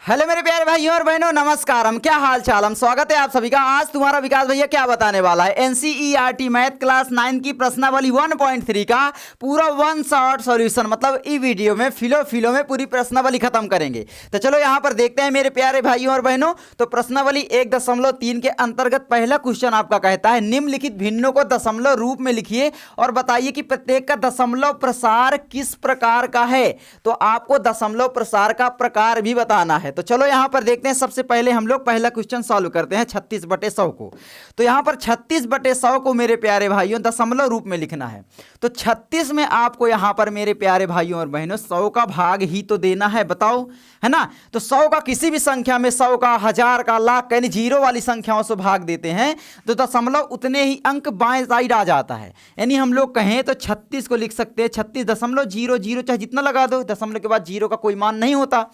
Hello मेरे प्यारे भाइयों और बहनों, नमस्कार। हम क्या हाल चाल, हम स्वागत है आप सभी का। आज तुम्हारा विकास भैया क्या बताने वाला है, एनसीईआरटी मैथ क्लास 9 की प्रश्नावली 1.3 का पूरा वन शॉट सॉल्यूशन, मतलब ई वीडियो में फिलो में पूरी प्रश्नावली खत्म करेंगे। तो चलो यहाँ पर देखते हैं मेरे प्यारे भाइयों और बहनों। तो प्रश्नावली 1.3 के अंतर्गत पहला क्वेश्चन आपका कहता है, निम्नलिखित भिन्नों को दशमलव रूप में लिखिए और बताइए कि प्रत्येक का दशमलव प्रसार किस प्रकार का है। तो आपको दशमलव प्रसार का प्रकार भी बताना है। तो चलो यहां पर देखते हैं। सबसे पहले हम लोग पहला क्वेश्चन सॉल्व करते हैं 36/100 को। तो यहां पर 36/100 को मेरे प्यारे भाइयों दशमलव रूप में लिखना है। तो 36 में आपको यहां पर मेरे प्यारे भाइयों और बहनों 100 का भाग ही तो देना है, बताओ, है ना। तो 100 का किसी भी संख्या में 100 का, 1000 का, लाख, यानी जीरो वाली संख्याओं से भाग देते हैं तो दशमलव उतने ही अंक बाएं साइड आ जाता है। यानी हम लोग कहें तो 36 को लिख सकते हैं 36.00, चाहे जितना लगा दो, दशमलव के बाद जीरो का कोई मान नहीं होता।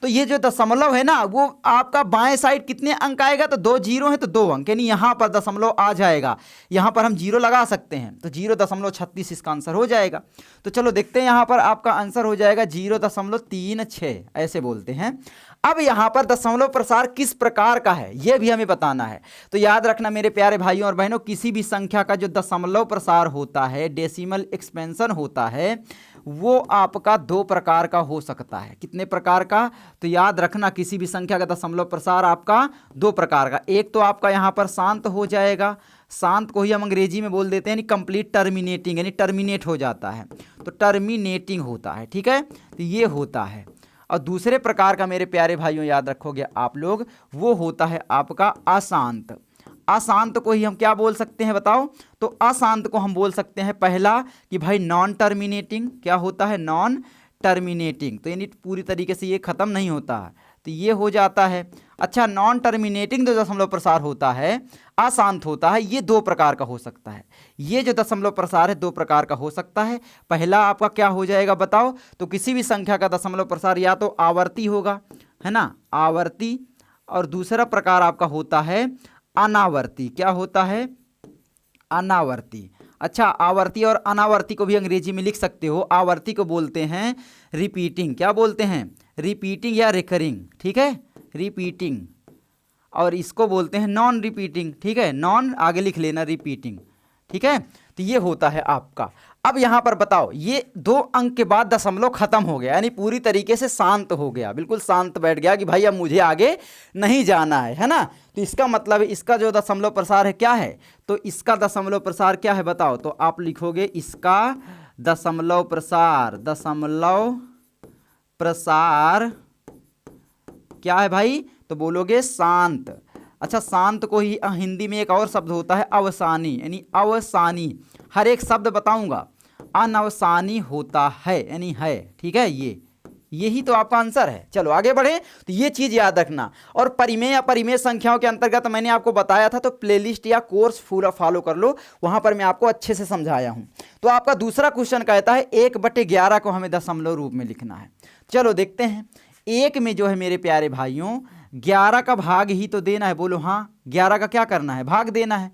तो ये जो दशमलव है ना, वो आपका बाएं साइड कितने अंक आएगा, तो 2 जीरो है तो 2 अंक, यानी यहां पर दशमलव आ जाएगा। यहां पर हम जीरो लगा सकते हैं तो 0.36 इसका आंसर हो जाएगा। तो चलो देखते हैं, यहां पर आपका आंसर हो जाएगा 0.36, ऐसे बोलते हैं। अब यहां पर दशमलव प्रसार किस प्रकार का है यह भी हमें बताना है। तो याद रखना मेरे प्यारे भाइयों और बहनों, किसी भी संख्या का जो दशमलव प्रसार होता है, डेसिमल एक्सपेंशन होता है, वो आपका 2 प्रकार का हो सकता है। कितने प्रकार का, तो याद रखना किसी भी संख्या का दशमलव प्रसार आपका 2 प्रकार का। एक तो आपका यहाँ पर शांत हो जाएगा, शांत को ही हम अंग्रेजी में बोल देते हैं कंप्लीट टर्मिनेटिंग, यानी टर्मिनेट हो जाता है, तो टर्मिनेटिंग होता है, ठीक है, तो ये होता है। और दूसरे प्रकार का मेरे प्यारे भाइयों याद रखोगे आप लोग, वो होता है आपका अशांत। अशांत को ही हम क्या बोल सकते हैं बताओ, तो अशांत को हम बोल सकते हैं पहला कि भाई नॉन टर्मिनेटिंग। क्या होता है, नॉन टर्मिनेटिंग, तो यानी पूरी तरीके से ये खत्म नहीं होता है, तो ये हो जाता है। अच्छा, नॉन टर्मिनेटिंग जो दशमलव प्रसार होता है, अशांत होता है, ये 2 प्रकार का हो सकता है। ये जो दशमलव प्रसार है 2 प्रकार का हो सकता है। पहला आपका क्या हो जाएगा बताओ, तो किसी भी संख्या का दशमलव प्रसार या तो आवर्ती होगा, है ना, आवर्ती, और दूसरा प्रकार आपका होता है अनावर्ती। क्या होता है, अनावर्ती। अच्छा, आवर्ती और अनावर्ती को भी अंग्रेजी में लिख सकते हो। आवर्ती को बोलते हैं रिपीटिंग, क्या बोलते हैं, रिपीटिंग या रिकरिंग, ठीक है, रिपीटिंग। और इसको बोलते हैं नॉन रिपीटिंग, ठीक है, नॉन आगे लिख लेना, रिपीटिंग, ठीक है। तो ये होता है आपका। अब यहां पर बताओ, ये 2 अंक के बाद दशमलव खत्म हो गया, यानी पूरी तरीके से शांत हो गया, बिल्कुल शांत बैठ गया कि भाई अब मुझे आगे नहीं जाना है ना। तो इसका मतलब इसका जो दशमलव प्रसार है क्या है, तो इसका दशमलव प्रसार क्या है बताओ, तो आप लिखोगे इसका दशमलव प्रसार, दशमलव प्रसार क्या है भाई, तो बोलोगे शांत। अच्छा, शांत को ही हिंदी में एक और शब्द होता है अवसानी, यानी अवसानी। हर एक शब्द बताऊंगा, अनवसानी होता है, यानी है, ठीक है, यही तो आपका आंसर है। चलो आगे बढ़े, तो ये चीज याद रखना। और परिमेय या परिमेय संख्याओं के अंतर्गत मैंने आपको बताया था, तो प्लेलिस्ट या कोर्स पूरा फॉलो कर लो, वहां पर मैं आपको अच्छे से समझाया हूं। तो आपका दूसरा क्वेश्चन कहता है 1/11 को हमें दशमलव रूप में लिखना है। चलो देखते हैं, 1 में जो है मेरे प्यारे भाइयों 11 का भाग ही तो देना है। बोलो हाँ, 11 का क्या करना है, भाग देना है।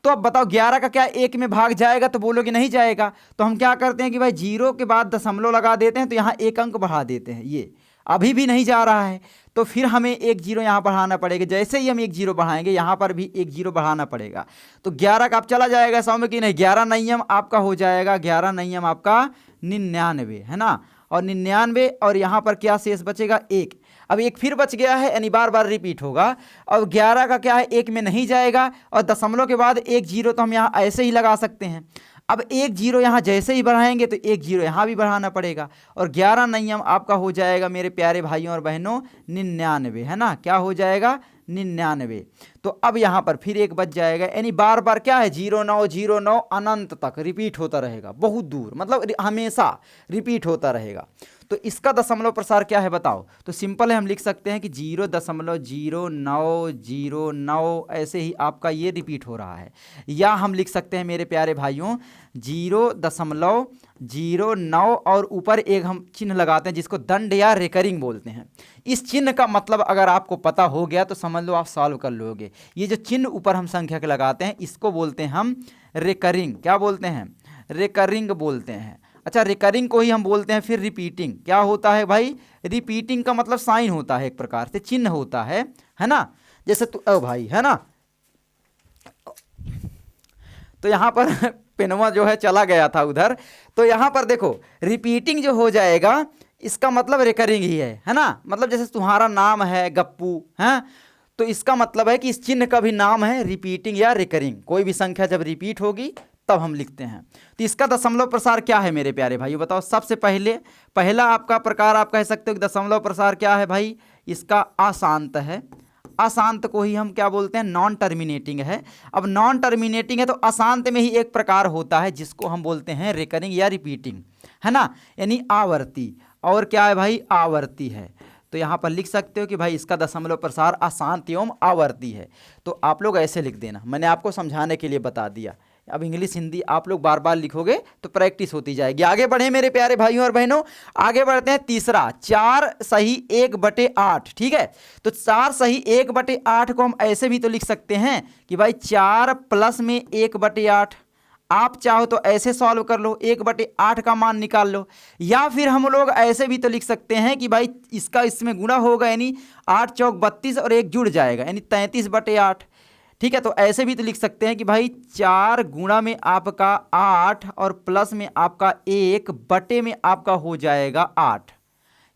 तो अब बताओ 11 का क्या 1 में भाग जाएगा, तो बोलोगे नहीं जाएगा। तो हम क्या करते हैं कि भाई 0 के बाद दशमलव लगा देते हैं, तो यहाँ 1 अंक बढ़ा देते हैं। ये अभी भी नहीं जा रहा है, तो फिर हमें 1 0 यहाँ बढ़ाना पड़ेगा। जैसे ही हम 1 0 बढ़ाएंगे, यहाँ पर भी 1 0 बढ़ाना पड़ेगा। तो 11 का आप चला जाएगा 100 में कि नहीं, 11 नियम आपका हो जाएगा, 11 नियम आपका 99, है ना, और 99, और यहाँ पर क्या शेष बचेगा, 1। अब 1 फिर बच गया है, यानी बार बार रिपीट होगा। और 11 का क्या है, 1 में नहीं जाएगा, और दशमलव के बाद 1 0 तो हम यहाँ ऐसे ही लगा सकते हैं। अब 1 0 यहाँ जैसे ही बढ़ाएंगे तो 1 0 यहाँ भी बढ़ाना पड़ेगा, और 11 नियम आपका हो जाएगा मेरे प्यारे भाइयों और बहनों 99, है ना, क्या हो जाएगा, 99। तो अब यहाँ पर फिर 1 बच जाएगा, यानी बार बार क्या है, 09 09 अनंत तक रिपीट होता रहेगा, बहुत दूर, मतलब हमेशा रिपीट होता रहेगा। तो इसका दशमलव प्रसार क्या है बताओ, तो सिंपल है, हम लिख सकते हैं कि 0.0909 ऐसे ही आपका ये रिपीट हो रहा है। या हम लिख सकते हैं मेरे प्यारे भाइयों 0.09 और ऊपर एक हम चिन्ह लगाते हैं जिसको दंड या रिकरिंग बोलते हैं। इस चिन्ह का मतलब अगर आपको पता हो गया तो समझ लो आप सॉल्व कर लोगे। ये जो चिन्ह ऊपर हम संख्या के लगाते हैं इसको बोलते हैं हम रिकरिंग, क्या बोलते हैं, रिकरिंग बोलते हैं। अच्छा, रिकरिंग को ही हम बोलते हैं फिर रिपीटिंग। क्या होता है भाई? रिपीटिंग का मतलब साइन होता है, एक प्रकार से चिन्ह होता है ना। जैसे ओ भाई है ना, तो यहाँ पर पेनवा जो है चला गया था उधर। तो यहाँ पर देखो रिपीटिंग जो हो जाएगा इसका मतलब रिकरिंग ही है ना। मतलब जैसे तुम्हारा नाम है गप्पू है, तो इसका मतलब है कि इस चिन्ह का भी नाम है रिपीटिंग या रिकरिंग। कोई भी संख्या जब रिपीट होगी तब हम लिखते हैं। तो इसका दशमलव प्रसार क्या है मेरे प्यारे भाइयों, बताओ। सबसे पहला आपका प्रकार आप कह सकते हो कि दशमलव प्रसार क्या है भाई, इसका अशांत है। अशांत को ही हम क्या बोलते हैं, नॉन टर्मिनेटिंग है। अब नॉन टर्मिनेटिंग है तो अशांत में ही एक प्रकार होता है जिसको हम बोलते हैं रिकरिंग या रिपीटिंग, है ना, यानी आवर्ती। और क्या है भाई, आवर्ती है। तो यहाँ पर लिख सकते हो कि भाई इसका दशमलव प्रसार अशांत एवं आवर्ती है। तो आप लोग ऐसे लिख देना, मैंने आपको समझाने के लिए बता दिया। अब इंग्लिश हिंदी आप लोग बार बार लिखोगे तो प्रैक्टिस होती जाएगी। आगे बढ़े मेरे प्यारे भाइयों और बहनों, आगे बढ़ते हैं। तीसरा 4 सही 1/8, ठीक है। तो 4 सही 1/8 को हम ऐसे भी तो लिख सकते हैं कि भाई 4 प्लस में 1/8। आप चाहो तो ऐसे सॉल्व कर लो, 1/8 का मान निकाल लो। या फिर हम लोग ऐसे भी तो लिख सकते हैं कि भाई इसका इसमें गुणा होगा, यानी 8 चौक 32 और 1 जुड़ जाएगा, यानी 33/8, ठीक है। तो ऐसे भी तो लिख सकते हैं कि भाई 4 गुणा में आपका 8 और प्लस में आपका 1 बटे में आपका हो जाएगा 8,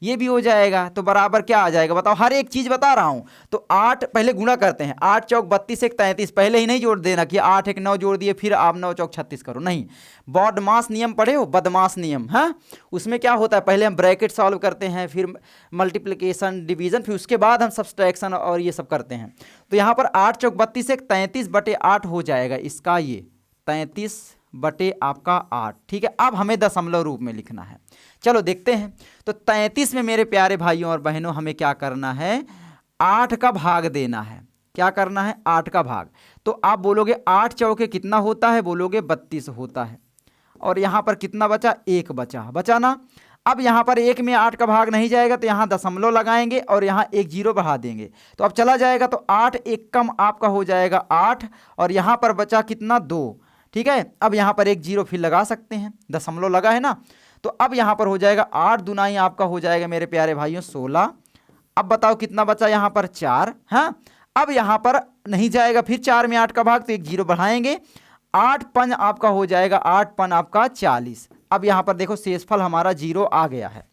ये भी हो जाएगा। तो बराबर क्या आ जाएगा बताओ, हर एक चीज बता रहा हूं। तो 8 पहले गुणा करते हैं, 8 चौक 32 1 33, पहले ही नहीं जोड़ देना कि 8 1 9 जोड़ दिए फिर आप 9 चौक 36 करो, नहीं। बॉडमास नियम पढ़े हो, बदमाश नियम, हाँ। उसमें क्या होता है, पहले हम ब्रैकेट सॉल्व करते हैं, फिर मल्टीप्लिकेशन डिवीजन, फिर उसके बाद हम सब्सट्रैक्शन और ये सब करते हैं। तो यहाँ पर 8 चौक 32 1 33/8 हो जाएगा इसका, ये 33/8, ठीक है। अब हमें दशमलव रूप में लिखना है, चलो देखते हैं। तो 33 में मेरे प्यारे भाइयों और बहनों हमें क्या करना है, 8 का भाग देना है। क्या करना है, 8 का भाग। तो आप बोलोगे 8 चौके कितना होता है, बोलोगे 32 होता है। और यहाँ पर कितना बचा, 1 बचा ना। अब यहाँ पर 1 में 8 का भाग नहीं जाएगा तो यहाँ दशमलव लगाएंगे और यहाँ 1 0 बढ़ा देंगे, तो अब चला जाएगा। तो 8 1 कम आपका हो जाएगा 8, और यहाँ पर बचा कितना, 2, ठीक है। अब यहाँ पर 1 0 फिर लगा सकते हैं, दशमलव लगा है ना। तो अब यहाँ पर हो जाएगा 8 दूनाई आपका हो जाएगा मेरे प्यारे भाइयों 16। अब बताओ कितना बचा यहाँ पर, 4, हाँ। अब यहाँ पर नहीं जाएगा फिर 4 में 8 का भाग, तो 1 0 बढ़ाएंगे, 8 5 आपका हो जाएगा, 8 5 आपका 40। अब यहाँ पर देखो शेषफल हमारा 0 आ गया है।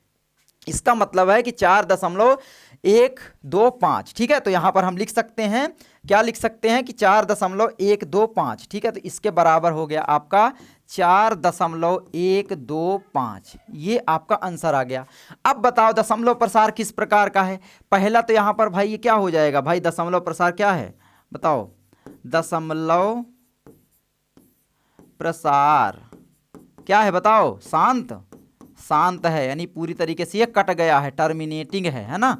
इसका मतलब है कि 4.125, ठीक है। तो यहाँ पर हम लिख सकते हैं, क्या लिख सकते हैं कि 4.125, ठीक है। तो इसके बराबर हो गया आपका 4.125, ये आपका आंसर आ गया। अब बताओ दशमलव प्रसार किस प्रकार का है। पहला तो यहाँ पर भाई ये क्या हो जाएगा, भाई दशमलव प्रसार क्या है बताओ, दशमलव प्रसार क्या है बताओ, शांत है, यानी पूरी तरीके से ये कट गया है, टर्मिनेटिंग है ना।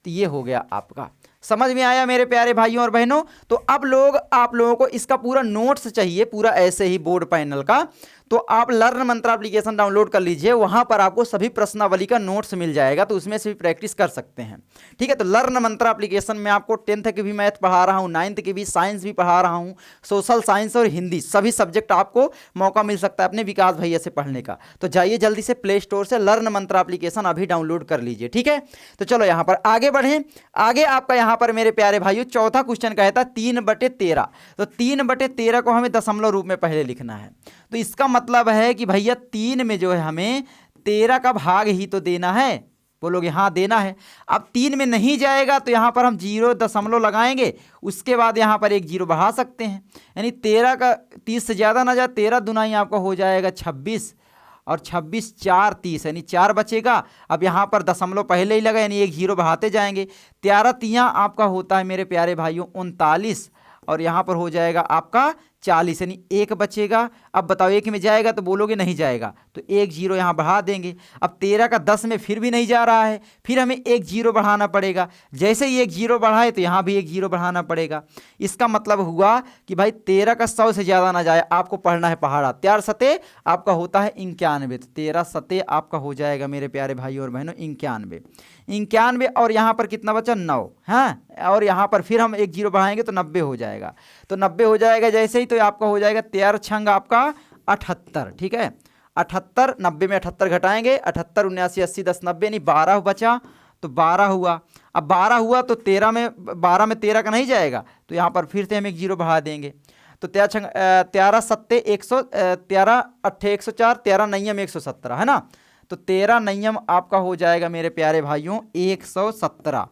तो ये हो गया आपका, समझ में आया मेरे प्यारे भाइयों और बहनों। तो अब आप लोगों को इसका पूरा नोट्स चाहिए, पूरा ऐसे ही बोर्ड पैनल का, तो आप लर्न मंत्रा एप्लीकेशन डाउनलोड कर लीजिए, वहां पर आपको सभी प्रश्नावली का नोट्स मिल जाएगा, तो उसमें से भी प्रैक्टिस कर सकते हैं, ठीक है। तो लर्न मंत्रा एप्लीकेशन में आपको 10th की भी मैथ पढ़ा रहा हूँ, 9th की भी, साइंस भी पढ़ा रहा हूँ, सोशल साइंस और हिंदी सभी सब्जेक्ट आपको मौका मिल सकता है अपने विकास भैया से पढ़ने का। तो जाइए जल्दी से प्ले स्टोर से लर्न मंत्रा एप्लीकेशन अभी डाउनलोड कर लीजिए, ठीक है। तो चलो यहाँ पर आगे बढ़ें। आगे आपका यहाँ पर मेरे प्यारे भाइयों चौथा क्वेश्चन कहता है 3/13। तो 3/13 को हमें दशमलव रूप में पहले लिखना है। तो इसका मतलब है कि भैया 3 में जो है हमें 13 का भाग ही तो देना है, बोलोगे हाँ देना है। अब 3 में नहीं जाएगा तो यहाँ पर हम 0 दशमलव लगाएंगे, उसके बाद यहाँ पर 1 0 बढ़ा सकते हैं, यानी 13 का 30 से ज़्यादा ना जाए, 13 दुनाई आपका हो जाएगा 26, और 26 4 30, यानी 4 बचेगा। अब यहाँ पर दशमलव पहले ही लगा, यानी 1 0 बढ़ाते जाएंगे, 13 3 आपका होता है मेरे प्यारे भाइयों 39, और यहाँ पर हो जाएगा आपका 40, यानी 1 बचेगा। अब बताओ 1 में जाएगा तो बोलोगे नहीं जाएगा, तो 1 0 यहाँ बढ़ा देंगे। अब 13 का 10 में फिर भी नहीं जा रहा है, फिर हमें 1 0 बढ़ाना पड़ेगा। जैसे ही 1 0 बढ़ाए तो यहाँ भी 1 0 बढ़ाना पड़ेगा। इसका मतलब हुआ कि भाई 13 का 100 से ज़्यादा ना जाए, आपको पढ़ना है पहाड़ा। 4 सते आपका होता है 91, तो 13 सते आपका हो जाएगा मेरे प्यारे भाई और बहनों 91, और यहाँ पर कितना बचा 9, हाँ। और यहाँ पर फिर हम 1 0 बढ़ाएंगे तो 90 हो जाएगा, तो 90 हो जाएगा जैसे ही, तो आपका हो जाएगा 13 छंग आपका 78, ठीक है। 78, 90 में 78 घटाएंगे, 78 79 80 10 90 यानी 12 बचा, तो 12 हुआ। अब 12 हुआ तो 13 में 12 में 13 का नहीं जाएगा, तो यहाँ पर फिर से हम एक जीरो बढ़ा देंगे। तो 13 सत्ते 100, 13 अट्ठे 104, 13 नयम 117 है ना। तो 13 नयम आपका हो जाएगा मेरे प्यारे भाइयों 117।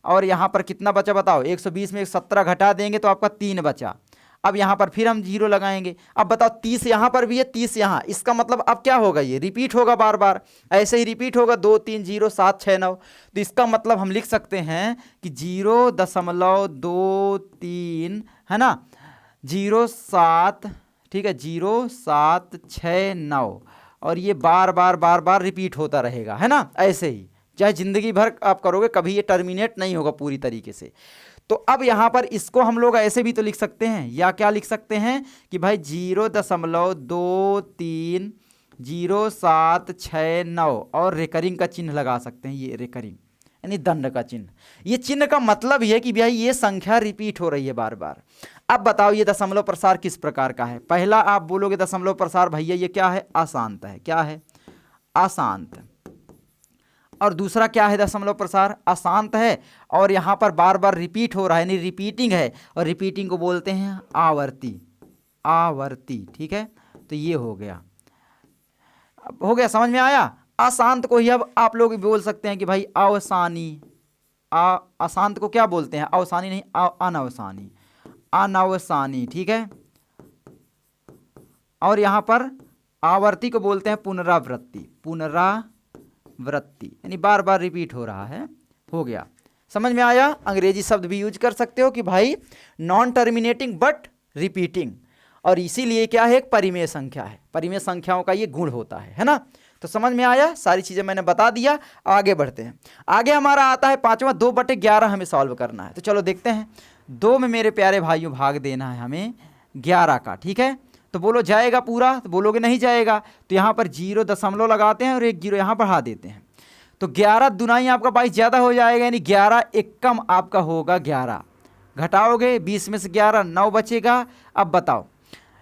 और यहाँ पर कितना बचा बताओ, 120 में 117 घटा देंगे तो आपका 3 बचा। अब यहाँ पर फिर हम जीरो लगाएंगे। अब बताओ 30 यहाँ पर भी है, 30 यहाँ, इसका मतलब अब क्या होगा, ये रिपीट होगा बार बार, ऐसे ही रिपीट होगा 2 3 0 7 6 9। तो इसका मतलब हम लिख सकते हैं कि 0.23 है ना, 07, ठीक है, 0769, और ये बार बार रिपीट होता रहेगा है ना, ऐसे ही चाहे जिंदगी भर आप करोगे, कभी ये टर्मिनेट नहीं होगा पूरी तरीके से। तो अब यहाँ पर इसको हम लोग ऐसे भी तो लिख सकते हैं, या क्या लिख सकते हैं कि भाई 0.230769 और रेकरिंग का चिन्ह लगा सकते हैं, ये रेकरिंग यानी दंड का चिन्ह। ये चिन्ह का मतलब ये कि भाई ये संख्या रिपीट हो रही है बार बार। अब बताओ ये दशमलव प्रसार किस प्रकार का है। पहला आप बोलोगे दशमलव प्रसार भैया ये क्या है, अशांत है। क्या है, अशांत। और दूसरा क्या है, दशमलव प्रसार अशांत है और यहाँ पर बार बार रिपीट हो रहा है यानी रिपीटिंग है, और रिपीटिंग को बोलते हैं आवर्ती, आवर्ती, ठीक है। तो ये हो गया, अब हो गया, समझ में आया। अशांत को ही अब आप लोग बोल सकते हैं कि भाई अवसानी। अशांत को क्या बोलते हैं, अवसानी नहीं, अनवसानी, अनवसानी, ठीक है। और यहाँ पर आवर्ती को बोलते हैं पुनरावृत्ति, पुनरावृत्ति यानी बार बार रिपीट हो रहा है। हो गया, समझ में आया। अंग्रेजी शब्द भी यूज कर सकते हो कि भाई नॉन टर्मिनेटिंग बट रिपीटिंग, और इसीलिए क्या है, एक परिमेय संख्या है। परिमेय संख्याओं का ये गुण होता है ना। तो समझ में आया, सारी चीजें मैंने बता दिया। आगे बढ़ते हैं। आगे हमारा आता है पांचवा, 2/11 हमें सॉल्व करना है। तो चलो देखते हैं। 2 में मेरे प्यारे भाइयों भाग देना है हमें 11 का, ठीक है। तो बोलो जाएगा पूरा, तो बोलोगे नहीं जाएगा, तो यहाँ पर 0 दशमलव लगाते हैं और एक 0 यहाँ बढ़ा देते हैं। तो 11 दुनाई आपका 22 ज़्यादा हो जाएगा, यानी 11 एकम आपका होगा 11। घटाओगे 20 में से 11, 9 बचेगा। अब बताओ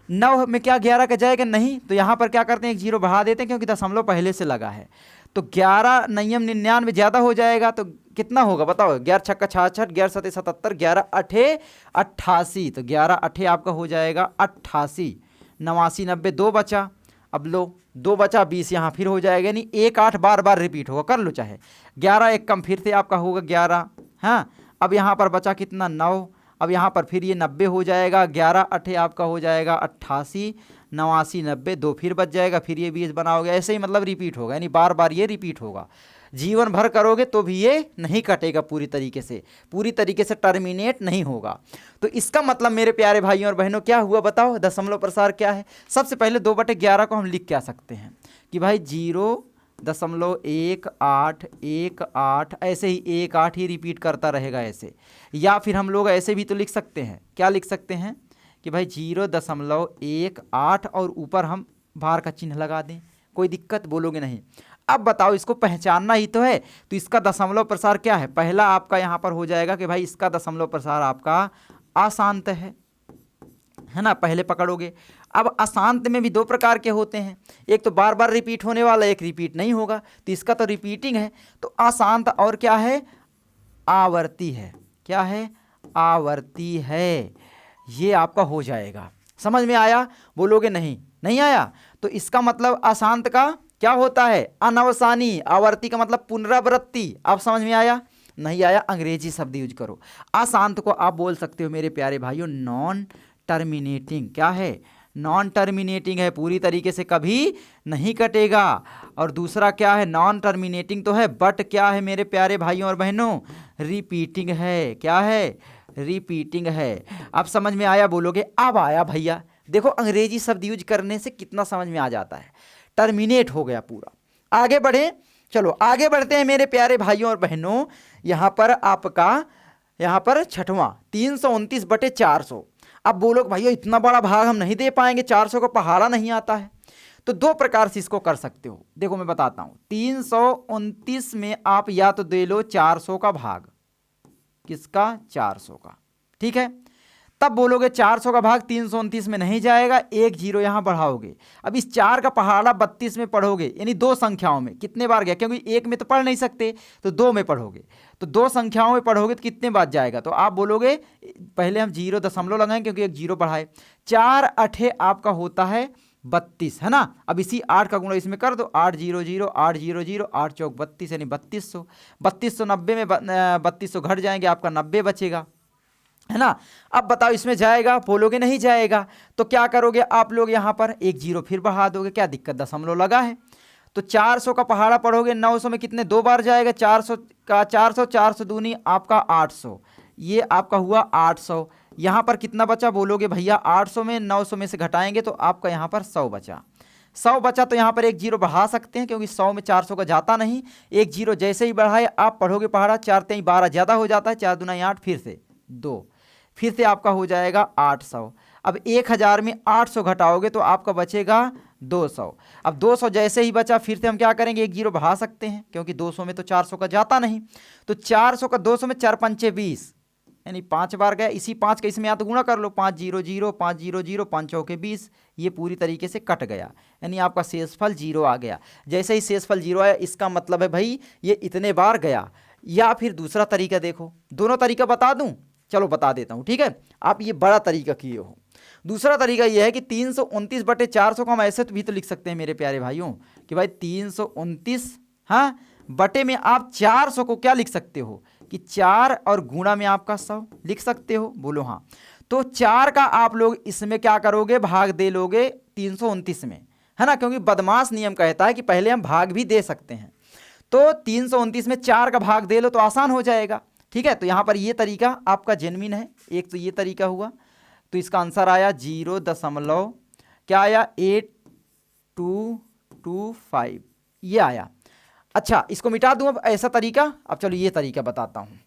9 में क्या 11 का जाएगा, नहीं। तो यहाँ पर क्या करते हैं, एक 0 बढ़ा देते हैं क्योंकि दशमलव पहले से लगा है। तो 11 नयम 99 ज़्यादा हो जाएगा, तो कितना होगा बताओ, 11 छक्का 66, 11 सत्ते 77, 11 अठे 88। तो 11 अठे आपका हो जाएगा 88, 89 90 2 बचा। अब लो 2 बचा, 20 यहाँ फिर हो जाएगा, यानी 1 8 बार बार रिपीट होगा, कर लो चाहे। 11 एक कम फिर से आपका होगा 11, हाँ। अब यहाँ पर बचा कितना, 9। अब यहाँ पर फिर ये 90 हो जाएगा, 11 अठे आपका हो जाएगा 88, 89 90 2 फिर बच जाएगा, फिर ये 20 बनाओगे, ऐसे ही मतलब रिपीट होगा, यानी बार बार ये रिपीट होगा। जीवन भर करोगे तो भी ये नहीं कटेगा पूरी तरीके से टर्मिनेट नहीं होगा। तो इसका मतलब मेरे प्यारे भाइयों और बहनों क्या हुआ बताओ, दशमलव प्रसार क्या है। सबसे पहले 2/11 को हम लिख क्या सकते हैं कि भाई 0.1818, ऐसे ही 1 8 ही रिपीट करता रहेगा ऐसे। या फिर हम लोग ऐसे भी तो लिख सकते हैं, क्या लिख सकते हैं कि भाई 0.18 और ऊपर हम भार का चिन्ह लगा दें, कोई दिक्कत, बोलोगे नहीं। अब बताओ इसको पहचानना ही तो है, तो इसका दशमलव प्रसार क्या है। पहला आपका यहाँ पर हो जाएगा कि भाई इसका दशमलव प्रसार आपका अशांत है ना, पहले पकड़ोगे। अब अशांत में भी 2 प्रकार के होते हैं, एक तो बार बार रिपीट होने वाला, एक रिपीट नहीं होगा। तो इसका तो रिपीटिंग है, तो अशांत और क्या है, आवर्ती है। क्या है, आवर्ती है। ये आपका हो जाएगा, समझ में आया, बोलोगे नहीं, नहीं आया। तो इसका मतलब अशांत का क्या होता है, अनवसानी। आवर्ती का मतलब पुनरावृत्ति। आप समझ में आया, नहीं आया, अंग्रेजी शब्द यूज करो। अशांत को आप बोल सकते हो मेरे प्यारे भाइयों नॉन टर्मिनेटिंग। क्या है, नॉन टर्मिनेटिंग है, पूरी तरीके से कभी नहीं कटेगा। और दूसरा क्या है, नॉन टर्मिनेटिंग तो है, बट क्या है मेरे प्यारे भाइयों और बहनों, रिपीटिंग है। क्या है, रिपीटिंग है। अब समझ में आया, बोलोगे अब आया भैया। देखो अंग्रेजी शब्द यूज करने से कितना समझ में आ जाता है, टर्मिनेट हो गया पूरा। आगे बढ़े, चलो आगे बढ़ते हैं मेरे प्यारे भाइयों और बहनों। यहाँ पर आपका, यहाँ पर छठवां 329/400। अब बोलो भैया इतना बड़ा भाग हम नहीं दे पाएंगे, 400 को पहाड़ा नहीं आता है। तो 2 प्रकार से इसको कर सकते हो, देखो मैं बताता हूँ। 329 में आप या तो दे लो 400 का भाग, किसका, 400 का, ठीक है। तब बोलोगे 400 का भाग 329 में नहीं जाएगा, एक जीरो यहाँ बढ़ाओगे। अब इस 4 का पहाड़ा 32 में पढ़ोगे, यानी दो संख्याओं में कितने बार गया, क्योंकि एक में तो पढ़ नहीं सकते तो दो में पढ़ोगे, तो दो संख्याओं में पढ़ोगे तो कितने बार जाएगा। तो आप बोलोगे, पहले हम 0 लगाएं क्योंकि एक जीरो बढ़ाए, 4 अठे आपका होता है 32, है ना। अब इसी 8 का गुणा इसमें कर दो, 8 0 0 8 0 0 8 चौक 32 यानी 3200। 3290 में 3200 घट जाएंगे, आपका 90 बचेगा, है ना। अब बताओ इसमें जाएगा, बोलोगे नहीं जाएगा, तो क्या करोगे आप लोग, यहाँ पर एक जीरो फिर बढ़ा दोगे, क्या दिक्कत, दशमलव लगा है। तो 400 का पहाड़ा पढ़ोगे, 900 में कितने दो बार जाएगा, 400 का 400, 400 दूनी आपका 800, ये आपका हुआ 800। यहाँ पर कितना बचा बोलोगे भैया, 800 में 900 में से घटाएंगे तो आपका यहाँ पर 100 बचा। 100 बचा तो यहाँ पर एक जीरो बढ़ा सकते हैं, क्योंकि 100 में 400 का जाता नहीं, एक जीरो जैसे ही बढ़ाए आप पढ़ोगे पहाड़ा, 4 3 12 ज़्यादा हो जाता है, 4 दूना 8 फिर से 2, फिर से आपका हो जाएगा 800। अब 1000 में 800 घटाओगे तो आपका बचेगा 200। अब 200 जैसे ही बचा, फिर से हम क्या करेंगे, एक जीरो बढ़ा सकते हैं, क्योंकि 200 में तो 400 का जाता नहीं। तो 400 का 200 में 4 पंचे 20, यानी 5 बार गया, इसी 5 का इसमें या तो गुणा कर लो, 5 0 0 5 0 0 5 चौके 20, ये पूरी तरीके से कट गया, यानी आपका शेषफल 0 आ गया। जैसे ही शेषफल 0 आया, इसका मतलब है भाई ये इतने बार गया। या फिर दूसरा तरीका देखो, दोनों तरीका बता दूं, चलो बता देता हूँ, ठीक है। आप ये बड़ा तरीका किए हो। दूसरा तरीका ये है कि 329 बटे 400 को हम ऐसे भी तो लिख सकते हैं मेरे प्यारे भाइयों, कि भाई 329 हाँ बटे में आप 400 को क्या लिख सकते हो कि 4 और गुणा में आपका 100 लिख सकते हो, बोलो हाँ। तो 4 का आप लोग इसमें क्या करोगे, भाग दे लोगे 329 में, है ना, क्योंकि बदमाश नियम कहता है कि पहले हम भाग भी दे सकते हैं। तो 329 में 4 का भाग दे लो तो आसान हो जाएगा, ठीक है। तो यहाँ पर ये तरीका आपका जेन्युइन है, एक तो ये तरीका हुआ, तो इसका आंसर आया 0. क्या आया 8225, ये आया। अच्छा इसको मिटा दूं अब ऐसा तरीका, अब चलो ये तरीका बताता हूं।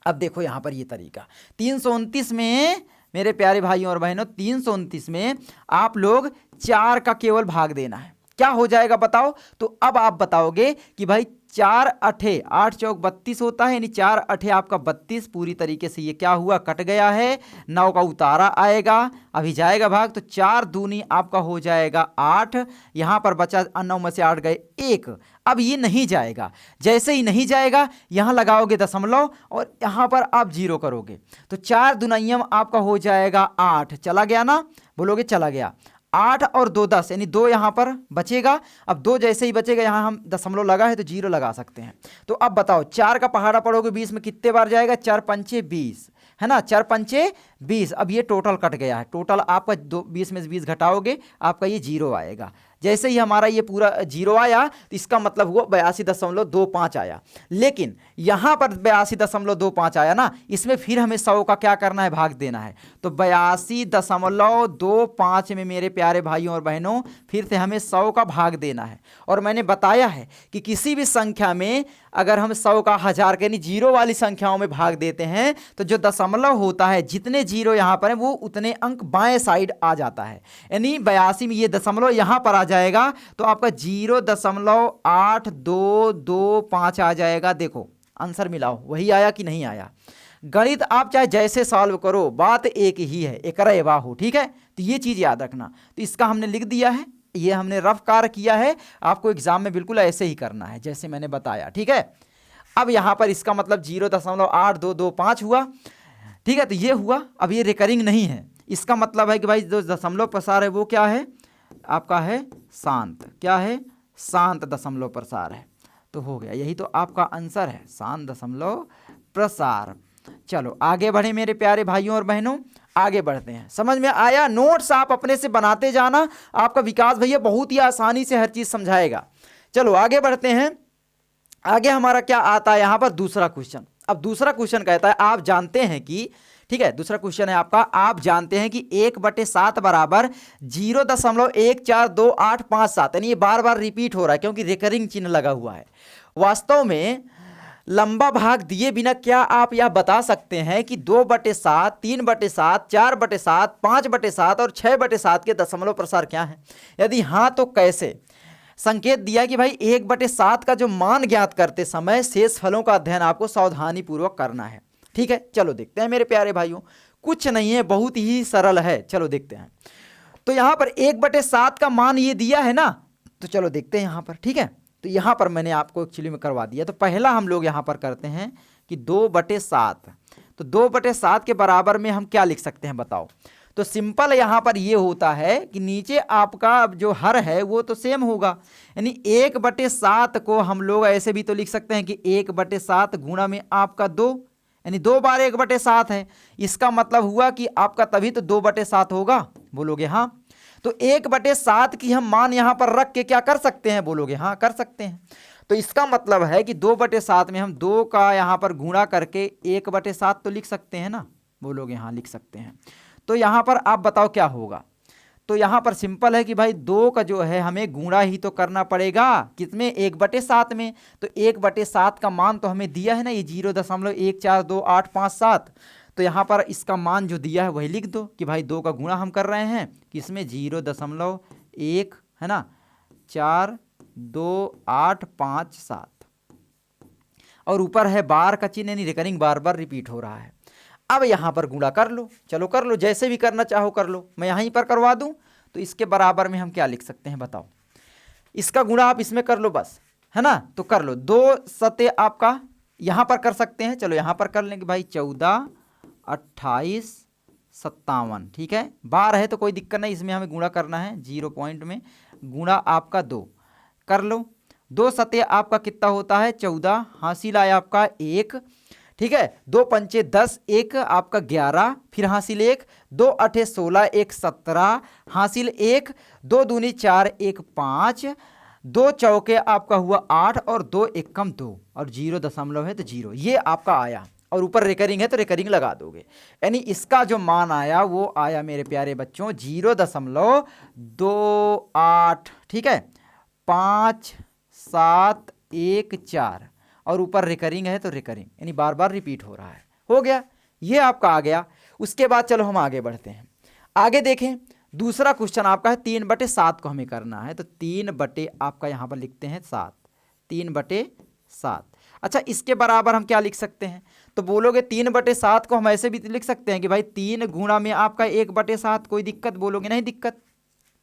अब देखो यहाँ पर ये तरीका 329 में मेरे प्यारे भाइयों और बहनों, 329 में आप लोग 4 का केवल भाग देना है, क्या हो जाएगा बताओ। तो अब आप बताओगे कि भाई 4 अठे 8 चौक 32 होता है, यानी 4 अठे आपका 32, पूरी तरीके से ये क्या हुआ, कट गया है, 9 का उतारा आएगा, अभी जाएगा भाग, तो 4 दूनी आपका हो जाएगा 8, यहाँ पर बचा 9 में से 8 गए 1। अब ये नहीं जाएगा, जैसे ही नहीं जाएगा यहाँ लगाओगे दशमलव और यहाँ पर आप जीरो करोगे, तो 4 दुनियम आपका हो जाएगा 8, चला गया ना, बोलोगे चला गया। 8 और 2 10, यानी 2 यहाँ पर बचेगा। अब 2 जैसे ही बचेगा, यहाँ हम दशमलव लगा है तो जीरो लगा सकते हैं। तो अब बताओ 4 का पहाड़ा पढ़ोगे 20 में कितने बार जाएगा, 4 पंचे 20, है ना, 4 पंचे 20। अब ये टोटल कट गया है, टोटल आपका 20 में से 20 घटाओगे आपका ये जीरो आएगा। जैसे ही हमारा ये पूरा जीरो आया तो इसका मतलब हुआ 82.25 आया। लेकिन यहाँ पर 82.25 आया ना, इसमें फिर हमें 100 का क्या करना है, भाग देना है। तो 82.25 में मेरे प्यारे भाइयों और बहनों फिर से हमें 100 का भाग देना है। और मैंने बताया है कि किसी भी संख्या में अगर हम 100 का 1000 के यानी जीरो वाली संख्याओं में भाग देते हैं तो जो दशमलव होता है, जितने जीरो यहाँ पर है वो उतने अंक बाएं साइड आ जाता है। यानी 82 में ये दशमलव यहाँ पर आ जाएगा तो आपका 0.8225 आ जाएगा। देखो आंसर मिलाओ, वही आया कि नहीं आया। गणित आप चाहे जैसे सॉल्व करो, बात एक ही है, एकरे वाहु, ठीक है। तो ये चीज़ याद रखना। तो इसका हमने लिख दिया है, ये हमने रफ कार्य किया है, आपको एग्जाम में बिल्कुल ऐसे ही करना है जैसे मैंने बताया, ठीक है। अब यहाँ पर इसका मतलब 0.8225 हुआ, ठीक है। तो ये हुआ, अब ये रिकरिंग नहीं है, इसका मतलब है कि भाई जो दशमलव प्रसार है वो क्या है आपका, है शांत, क्या है, शांत दशमलव प्रसार है। तो हो गया, यही तो आपका आंसर है, शांत दशमलव प्रसार। चलो आगे बढ़े मेरे प्यारे भाइयों और बहनों, आगे बढ़ते हैं। समझ में आया, नोट्स आप अपने से बनाते जाना, आपका विकास भैया बहुत ही आसानी से हर चीज समझाएगा। चलो आगे बढ़ते हैं। आगे हमारा क्या आता है यहाँ पर, दूसरा क्वेश्चन। अब दूसरा क्वेश्चन कहता है आप जानते हैं कि, ठीक है, दूसरा क्वेश्चन है आपका, आप जानते हैं कि 1/7 बराबर 0.142857, यानी ये बार बार रिपीट हो रहा है क्योंकि रिकरिंग चिन्ह लगा हुआ है। वास्तव में लंबा भाग दिए बिना क्या आप यह बता सकते हैं कि 2/7, 3/7, 4/7, 5/7 और 6/7 के दशमलव प्रसार क्या है? यदि हाँ तो कैसे? संकेत दिया कि भाई 1/7 का जो मान ज्ञात करते समय शेष फलों का अध्ययन आपको सावधानी पूर्वक करना है। ठीक है, चलो देखते हैं मेरे प्यारे भाइयों। कुछ नहीं है, बहुत ही सरल है। चलो देखते हैं। तो यहाँ पर 1/7 का मान ये दिया है ना, तो चलो देखते हैं यहाँ पर, ठीक है। तो यहाँ पर मैंने आपको एक्चुअली में करवा दिया। तो पहला हम लोग यहाँ पर करते हैं कि 2/7। तो 2/7 के बराबर में हम क्या लिख सकते हैं बताओ। तो सिंपल यहाँ पर ये होता है कि नीचे आपका अब जो हर है वो तो सेम होगा, यानी 1/7 को हम लोग ऐसे भी तो लिख सकते हैं कि 1/7 गुणा में आपका 2, यानी 2 बार 1/7 है। इसका मतलब हुआ कि आपका तभी तो 2/7 होगा, बोलोगे हाँ। तो 1/7 की हम मान यहाँ पर रख के क्या कर सकते हैं, बोलोगे हाँ कर सकते हैं। तो इसका मतलब है कि 2/7 में हम 2 का यहाँ पर गुणा करके 1/7 तो लिख सकते हैं ना, बोलोगे हाँ लिख सकते हैं। तो यहाँ पर आप बताओ क्या होगा। तो यहाँ पर सिंपल है कि भाई 2 का जो है हमें गुणा ही तो करना पड़ेगा, कितने 1/7 में। तो 1/7 का मान तो हमें दिया है ना, ये 0.1428557। तो यहाँ पर इसका मान जो दिया है वही लिख दो कि भाई 2 का गुणा हम कर रहे हैं किसमें, 0.1 है ना 42857, और ऊपर है बार का चिन्ह, यानी रिकरिंग बार बार रिपीट हो रहा है। अब यहाँ पर गुणा कर लो, चलो कर लो, जैसे भी करना चाहो कर लो, मैं यहीं पर करवा दूं। तो इसके बराबर में हम क्या लिख सकते हैं बताओ। इसका गुणा आप इसमें कर लो बस, है ना। तो कर लो, 2 सते आपका यहाँ पर कर सकते हैं, चलो यहाँ पर कर लेंगे भाई 14 28 57, ठीक है। बार है तो कोई दिक्कत नहीं, इसमें हमें गुणा करना है 0 पॉइंट में, गुणा आपका 2 कर लो। 2 सते आपका कितना होता है 14, हासिल आया आपका 1, ठीक है। 2 पंचे 10, 1 आपका 11, फिर हासिल 1, 2 अठे 16, 1 17, हासिल 1, 2 दूनी 4, 1 5, 2 चौके आपका हुआ 8, और 2 एकम 2, और 0 दशमलव है तो 0, ये आपका आया। और ऊपर रिकरिंग है तो रिकरिंग लगा दोगे, यानी इसका जो मान आया वो आया मेरे प्यारे बच्चों 0.28, ठीक है 5714, और ऊपर रिकरिंग है तो रिकरिंग, यानी बार बार रिपीट हो रहा है। हो गया, ये आपका आ गया। उसके बाद चलो हम आगे बढ़ते हैं। आगे देखें, दूसरा क्वेश्चन आपका है 3/7 को हमें करना है। तो 3 आपका यहाँ पर लिखते हैं 7, 3/7। अच्छा, इसके बराबर हम क्या लिख सकते हैं। तो बोलोगे 3/7 को हम ऐसे भी लिख सकते हैं कि भाई 3 गुणा में आपका 1/7, कोई दिक्कत, बोलोगे नहीं दिक्कत,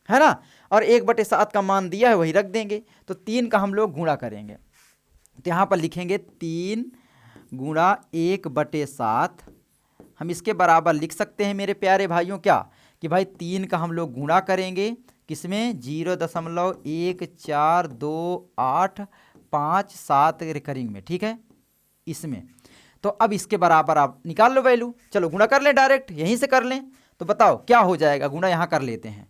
है ना। और 1/7 का मान दिया है वही रख देंगे। तो 3 का हम लोग गुणा करेंगे, तो यहाँ पर लिखेंगे 3 गुणा 1/7। हम इसके बराबर लिख सकते हैं मेरे प्यारे भाइयों क्या, कि भाई 3 का हम लोग गुणा करेंगे किसमें, 0.1428557 रिकरिंग में, ठीक है इसमें। तो अब इसके बराबर आप निकाल लो वैल्यू, चलो गुणा कर लें, डायरेक्ट यहीं से कर लें। तो बताओ क्या हो जाएगा, गुणा यहाँ कर लेते हैं,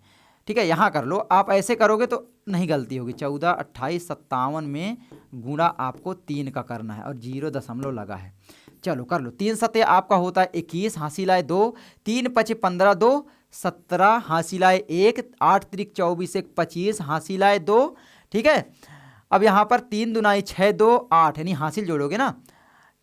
ठीक है यहाँ कर लो। आप ऐसे करोगे तो नहीं गलती होगी, 14 28 57 में गुणा आपको 3 का करना है, और 0 दशमलव लगा है। चलो कर लो, 3 सते आपका होता है 21, हासिल आए 2, 3 5 15, 2 17, हासिल आए 1, 8 3 24, 1 25, हासिल आए 2, ठीक है। अब यहाँ पर 3 दुनाई 6 2 8, यानी हासिल जोड़ोगे ना।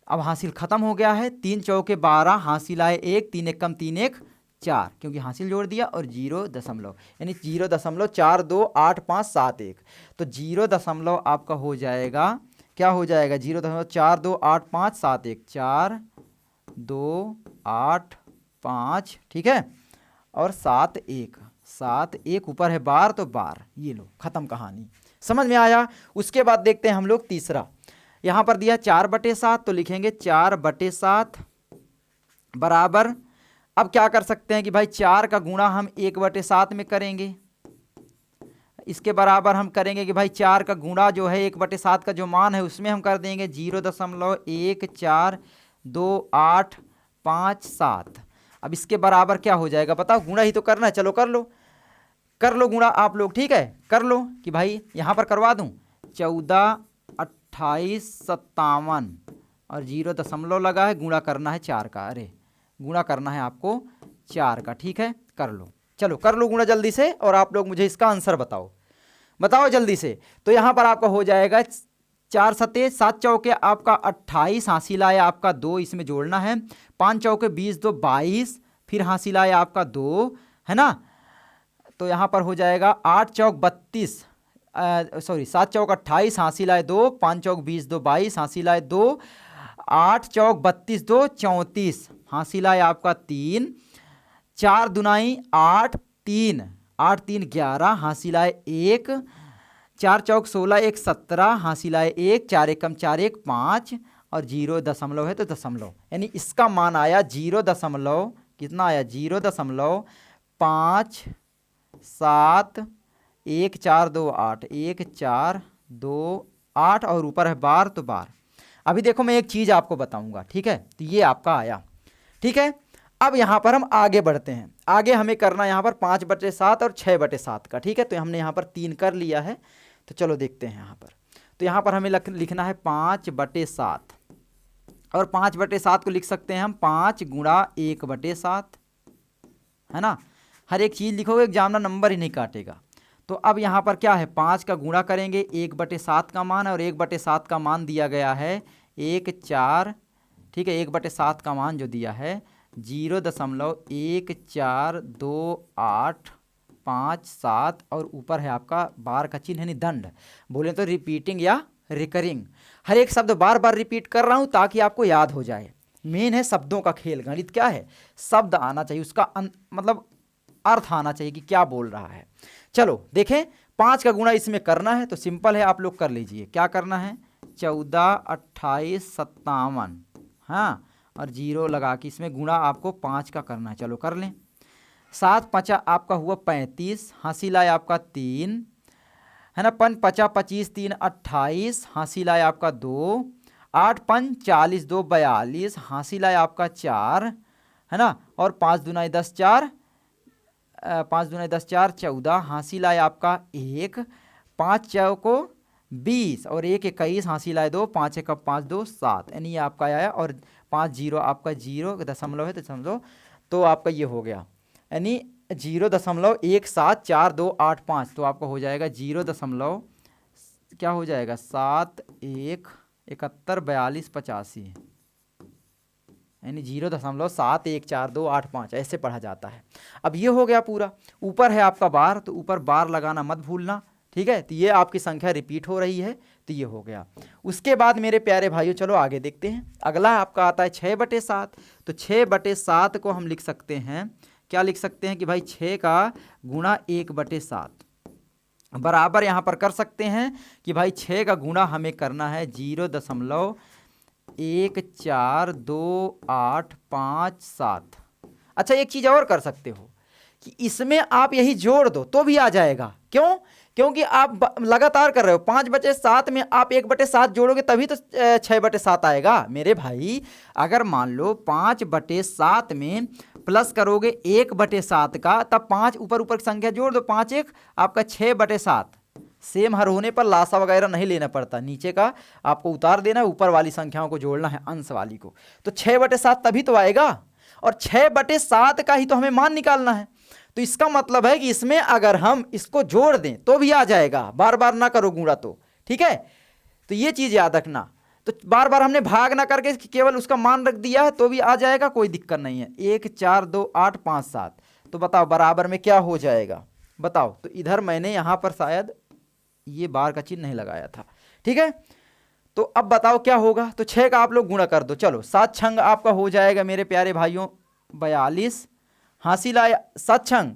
अब हासिल खत्म हो गया है, 3 चौके 12, हासिल आए 1, 3 एक कम 3 1 4, क्योंकि हासिल जोड़ दिया, और 0 दशमलव, यानी 0.428571। तो 0 दशमलव आपका हो जाएगा, क्या हो जाएगा 0.428571, 4285, ठीक है, और 7 1 ऊपर है बार तो बार, ये लो खत्म कहानी, समझ में आया। उसके बाद देखते हैं हम लोग तीसरा, यहाँ पर दिया 4/7, तो लिखेंगे 4/7 बराबर, अब क्या कर सकते हैं कि भाई 4 का गुणा हम 1/7 में करेंगे। इसके बराबर हम करेंगे कि भाई 4 का गुणा जो है 1/7 का जो मान है उसमें हम कर देंगे 0.1428557। अब इसके बराबर क्या हो जाएगा बताओ, गुणा ही तो करना है, चलो कर लो गुणा आप लोग, ठीक है कर लो कि भाई यहाँ पर करवा दूँ 14 28 57, और 0 दशमलव लगा है, गुणा करना है 4 का, अरे गुणा करना है आपको 4 का, ठीक है कर लो। चलो कर लो गुणा जल्दी से, और आप लोग मुझे इसका आंसर बताओ जल्दी से। तो यहाँ पर आपका हो जाएगा 4 सते 7 चौके आपका 28, हासिल आया आपका 2, इसमें जोड़ना है, 5 चौके 20 2 22, फिर हासिल आया आपका 2, है ना। तो यहाँ पर हो जाएगा 8 चौक 32, 7 चौक 28, हासिल आए 2, 5 चौक 20 2 22, हासिल आए 2, 8 चौक 32 2 34, हासिल आए आपका 3, 4 दुनाई 8, 3, 8 3 11, हासिल आए 1, 4 चौक 16, 1 17, हासिल आए 1, 4 एकम 4 1 5 और 0 दशमलव है तो दशमलव, यानी इसका मान आया 0 दशमलव कितना आया 0.5 7 1 4 2 8 1 4 2 8 और ऊपर है बार तो बार। अभी देखो मैं एक चीज आपको बताऊंगा, ठीक है, तो ये आपका आया, ठीक है। अब यहाँ पर हम आगे बढ़ते हैं, आगे हमें करना यहाँ पर 5/7 और 6/7 का, ठीक है। तो हमने यहाँ पर 3 कर लिया है, तो चलो देखते हैं यहाँ पर। तो यहाँ पर हमें लिखना है 5/7 और 5/7 को लिख सकते हैं हम 5 गुणा 1/7, है ना। हर एक चीज़ लिखोगे एग्जामिनर नंबर ही नहीं काटेगा। तो अब यहाँ पर क्या है 5 का गुणा करेंगे 1/7 का मान है और 1/7 का मान दिया गया है 1 4, ठीक है। 1/7 का मान जो दिया है 0.142857 और ऊपर है आपका बार का चिन्ह यानी दंड, बोले तो रिपीटिंग या रिकरिंग। हर एक शब्द बार बार रिपीट कर रहा हूं ताकि आपको याद हो जाए। मेन है शब्दों का खेल। गणित क्या है, शब्द आना चाहिए, उसका मतलब अर्थ आना चाहिए कि क्या बोल रहा है। चलो देखें 5 का गुणा इसमें करना है तो सिंपल है, आप लोग कर लीजिए। क्या करना है 14 28 57, हाँ, और 0 लगा के इसमें गुणा आपको 5 का करना है। चलो कर लें। 7 5 आपका हुआ 35, हासिल आए आपका 3, है ना। 5 5 25 3 28, हासिल आए आपका 2, 8 5 40 2 42, हासिल आए आपका 4, है ना। और 5 दूना 10 4, 5 दूना 10 4 14, हासिल आए आपका 1, 5 चौको 20 और 1 21, हासिल आए 2, 5 1 5 2 7, यानी ये आपका आया। और 5 0 आपका 0 दशमलव है तो दशमलव, तो आपका ये हो गया यानी 0.17428 तो आपका हो जाएगा 0. क्या हो जाएगा 7 1 71 42 85, यानी 0.71428 ऐसे पढ़ा जाता है। अब ये हो गया पूरा। ऊपर है आपका बार, तो ऊपर बार लगाना मत भूलना, ठीक है। तो ये आपकी संख्या रिपीट हो रही है, तो ये हो गया। उसके बाद मेरे प्यारे भाइयों चलो आगे देखते हैं। अगला आपका आता है 6/7। तो 6/7 को हम लिख सकते हैं, क्या लिख सकते हैं कि भाई 6 का गुणा 1/7 बराबर यहाँ पर कर सकते हैं कि भाई 6 का गुणा हमें करना है 0.142857। अच्छा एक चीज़ और कर सकते हो कि इसमें आप यही जोड़ दो तो भी आ जाएगा। क्यों? क्योंकि आप लगातार कर रहे हो। 5/7 में आप 1/7 जोड़ोगे तभी तो 6/7 आएगा मेरे भाई। अगर मान लो 5/7 में प्लस करोगे 1/7 का, तब 5 ऊपर ऊपर की संख्या जोड़ दो, 5 1 आपका 6/7। सेम हर होने पर लासा वगैरह नहीं लेना पड़ता, नीचे का आपको उतार देना है, ऊपर वाली संख्याओं को जोड़ना है, अंश वाली को। तो 6/7 तभी तो आएगा, और 6/7 का ही तो हमें मान निकालना है। तो इसका मतलब है कि इसमें अगर हम इसको जोड़ दें तो भी आ जाएगा, बार बार ना करो गुणा तो, ठीक है। तो ये चीज याद रखना। तो बार बार हमने भाग ना करके केवल उसका मान रख दिया है तो भी आ जाएगा, कोई दिक्कत नहीं है। 1 4 2 8 5 7, तो बताओ बराबर में क्या हो जाएगा, बताओ। तो इधर मैंने यहां पर शायद ये बार का चिन्ह नहीं लगाया था, ठीक है। तो अब बताओ क्या होगा। तो 6 का आप लोग गुणा कर दो। चलो 7 छंग आपका हो जाएगा मेरे प्यारे भाइयों 42, हासिल आए 7 छंग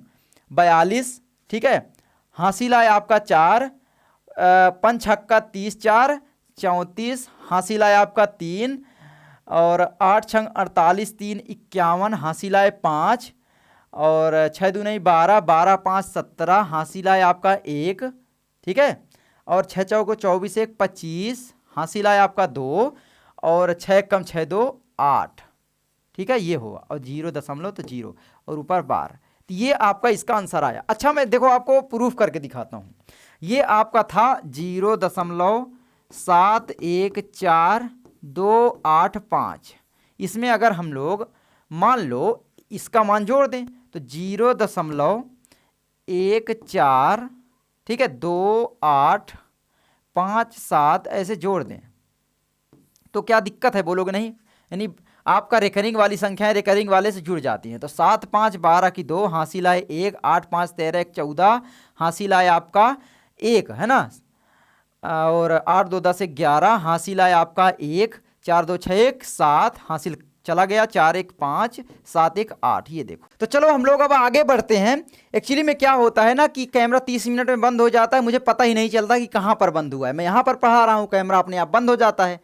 42, ठीक है। हासिल आए आपका 4, 5 छक्का 30 4 34, हासिल आए आपका 3, और 8 छंग 48 3 51, हासिल आए 5, और 6 दूनी 12 12 5 17, हासिल आए आपका 1, ठीक है। और 6 चौको 24 1 25, हासिल आया आपका 2, और 6 कम 6 2 8, ठीक है। ये हुआ, और 0 तो 0 और ऊपर बार। तो ये आपका इसका आंसर आया। अच्छा मैं देखो आपको प्रूफ करके दिखाता हूँ। ये आपका था 0.714285। इसमें अगर हम लोग मान लो इसका मान जोड़ दें तो 0.14, ठीक है, 2857 ऐसे जोड़ दें तो क्या दिक्कत है, बोलोगे नहीं। यानी आपका रेकरिंग वाली संख्याएं रेकरिंग वाले से जुड़ जाती हैं। तो 7 5 12 की 2, हासिल आए 1, 8 5 13 1 14, हासिल आए आपका 1, है ना। और 8 2 10 11, हासिल आए आपका 1, 4 2 6 1 7, हासिल चला गया, 4 1 5 7 1 8, ये देखो। तो चलो हम लोग अब आगे बढ़ते हैं। एक्चुअली में क्या होता है ना कि कैमरा 30 मिनट में बंद हो जाता है, मुझे पता ही नहीं चलता कि कहाँ पर बंद हुआ है। मैं यहाँ पर पढ़ा रहा हूँ, कैमरा अपने आप बंद हो जाता है।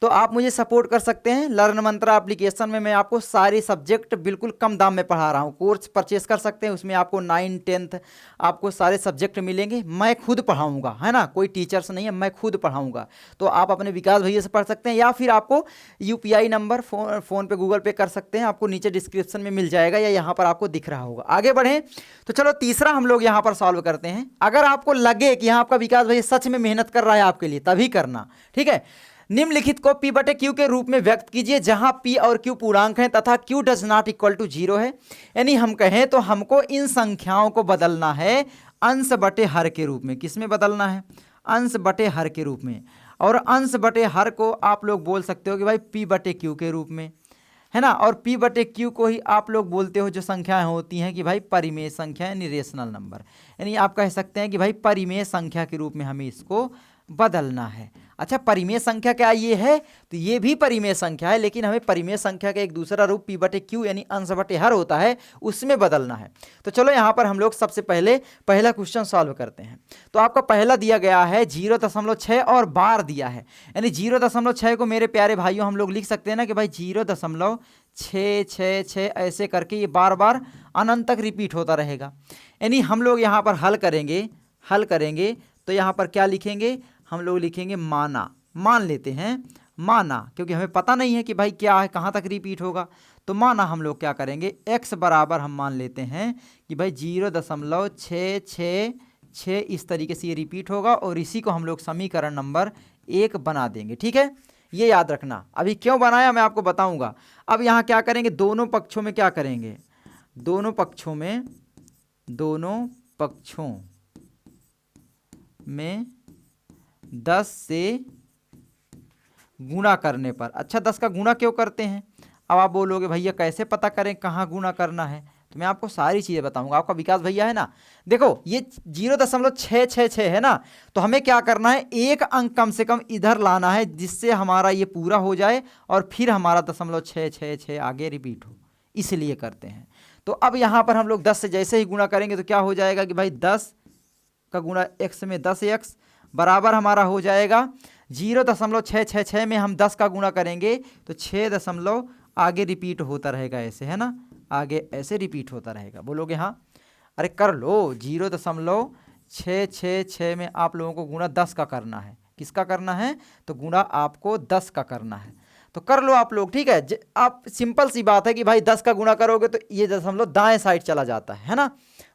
तो आप मुझे सपोर्ट कर सकते हैं लर्न मंत्रा एप्लीकेशन में। मैं आपको सारे सब्जेक्ट बिल्कुल कम दाम में पढ़ा रहा हूँ। कोर्स परचेस कर सकते हैं, उसमें आपको 9 10th आपको सारे सब्जेक्ट मिलेंगे। मैं खुद पढ़ाऊँगा, है ना, कोई टीचर्स नहीं है, मैं खुद पढ़ाऊँगा। तो आप अपने विकास भैया से पढ़ सकते हैं, या फिर आपको UPI नंबर फ़ोन पे गूगल पे कर सकते हैं, आपको नीचे डिस्क्रिप्शन में मिल जाएगा या यहाँ पर आपको दिख रहा होगा। आगे बढ़ें तो चलो तीसरा हम लोग यहाँ पर सॉल्व करते हैं। अगर आपको लगे कि यहाँ आपका विकास भैया सच में मेहनत कर रहा है आपके लिए, तभी करना, ठीक है। निम्नलिखित को P बटे Q के रूप में व्यक्त कीजिए जहां P और Q पूर्णांक हैं तथा Q does not equal to 0 है। यानी हम कहें तो हमको इन संख्याओं को बदलना है अंश बटे हर के रूप में। किस में बदलना है? अंश बटे हर के रूप में। और अंश बटे हर को आप लोग बोल सकते हो कि भाई P बटे Q के रूप में, है ना। और P बटे Q को ही आप लोग बोलते हो जो संख्याएं होती हैं कि भाई परिमेय संख्या यानी रेशनल नंबर। यानी आप कह सकते हैं कि भाई परिमेय संख्या के रूप में हमें इसको बदलना है। अच्छा, परिमेय संख्या क्या ये है? तो ये भी परिमेय संख्या है, लेकिन हमें परिमेय संख्या का एक दूसरा रूप P बटे Q यानी अंश बटे हर होता है, उसमें बदलना है। तो चलो यहाँ पर हम लोग सबसे पहले पहला क्वेश्चन सॉल्व करते हैं। तो आपका पहला दिया गया है 0.6 और बार दिया है। यानी 0.6 को मेरे प्यारे भाइयों हम लोग लिख सकते हैं ना कि भाई 0.666 ऐसे करके ये बार बार अनंत तक रिपीट होता रहेगा। यानी हम लोग यहाँ पर हल करेंगे तो यहाँ पर क्या लिखेंगे? हम लोग लिखेंगे माना, मान लेते हैं माना, क्योंकि हमें पता नहीं है कि भाई क्या है, कहाँ तक रिपीट होगा। तो माना हम लोग क्या करेंगे, x बराबर हम मान लेते हैं कि भाई 0.666 इस तरीके से ये रिपीट होगा, और इसी को हम लोग समीकरण नंबर 1 बना देंगे। ठीक है, ये याद रखना। अभी क्यों बनाया मैं आपको बताऊंगा। अब यहाँ क्या करेंगे, दोनों पक्षों में क्या करेंगे, दोनों पक्षों में 10 से गुणा करने पर। अच्छा, 10 का गुणा क्यों करते हैं? अब आप बोलोगे भैया कैसे पता करें कहाँ गुणा करना है? तो मैं आपको सारी चीज़ें बताऊंगा। आपका विकास भैया है ना, देखो ये 0.666 है ना, तो हमें क्या करना है, एक अंक कम से कम इधर लाना है जिससे हमारा ये पूरा हो जाए और फिर हमारा 0.666 आगे रिपीट हो, इसलिए करते हैं। तो अब यहाँ पर हम लोग 10 से जैसे ही गुणा करेंगे तो क्या हो जाएगा कि भाई 10 का गुणा x में 10x बराबर हमारा हो जाएगा 0.666 में हम 10 का गुणा करेंगे तो 6 आगे रिपीट होता रहेगा, ऐसे है ना, आगे ऐसे रिपीट होता रहेगा। बोलोगे हाँ, अरे कर लो। 0.666 में आप लोगों को गुणा 10 का करना है। किसका करना है? तो गुणा आपको 10 का करना है, तो कर लो आप लोग। ठीक है, आप सिंपल सी बात है कि भाई 10 का गुणा करोगे तो ये दशमलव दाएं साइड चला जाता है ना।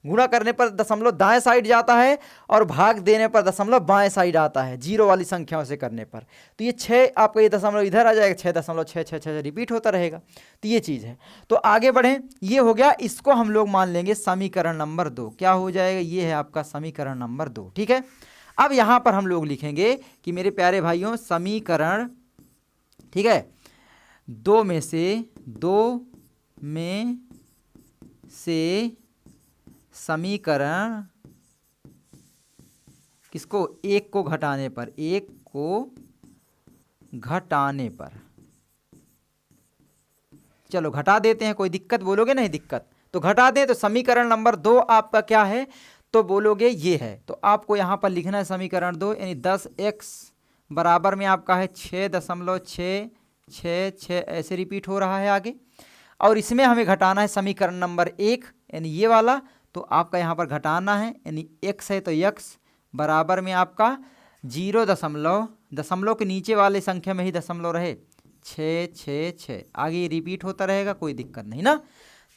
गुणा करने पर दशमलव दाएं साइड जाता है और भाग देने पर दशमलव बाएं साइड आता है, जीरो वाली संख्याओं से करने पर। तो ये 6 आपका ये दशमलव इधर आ जाएगा, 6.666 रिपीट होता रहेगा। तो ये चीज़ है। तो आगे बढ़ें, ये हो गया, इसको हम लोग मान लेंगे समीकरण नंबर 2। क्या हो जाएगा? ये है आपका समीकरण नंबर 2। ठीक है, अब यहाँ पर हम लोग लिखेंगे कि मेरे प्यारे भाइयों समीकरण, ठीक है, 2 में से समीकरण किसको? 1 को घटाने पर, 1 को घटाने पर। चलो घटा देते हैं, कोई दिक्कत? बोलोगे नहीं दिक्कत, तो घटा दें। तो समीकरण नंबर 2 आपका क्या है? तो बोलोगे ये है। तो आपको यहाँ पर लिखना है समीकरण 2 यानी 10x बराबर में आपका है 6.666 ऐसे रिपीट हो रहा है आगे, और इसमें हमें घटाना है समीकरण नंबर 1 यानी ये वाला। तो आपका यहाँ पर घटाना है, यानी x है तो x बराबर में आपका 0 दशमलव के नीचे वाले संख्या में ही दशमलव रहे 666, आगे रिपीट होता रहेगा, कोई दिक्कत नहीं ना।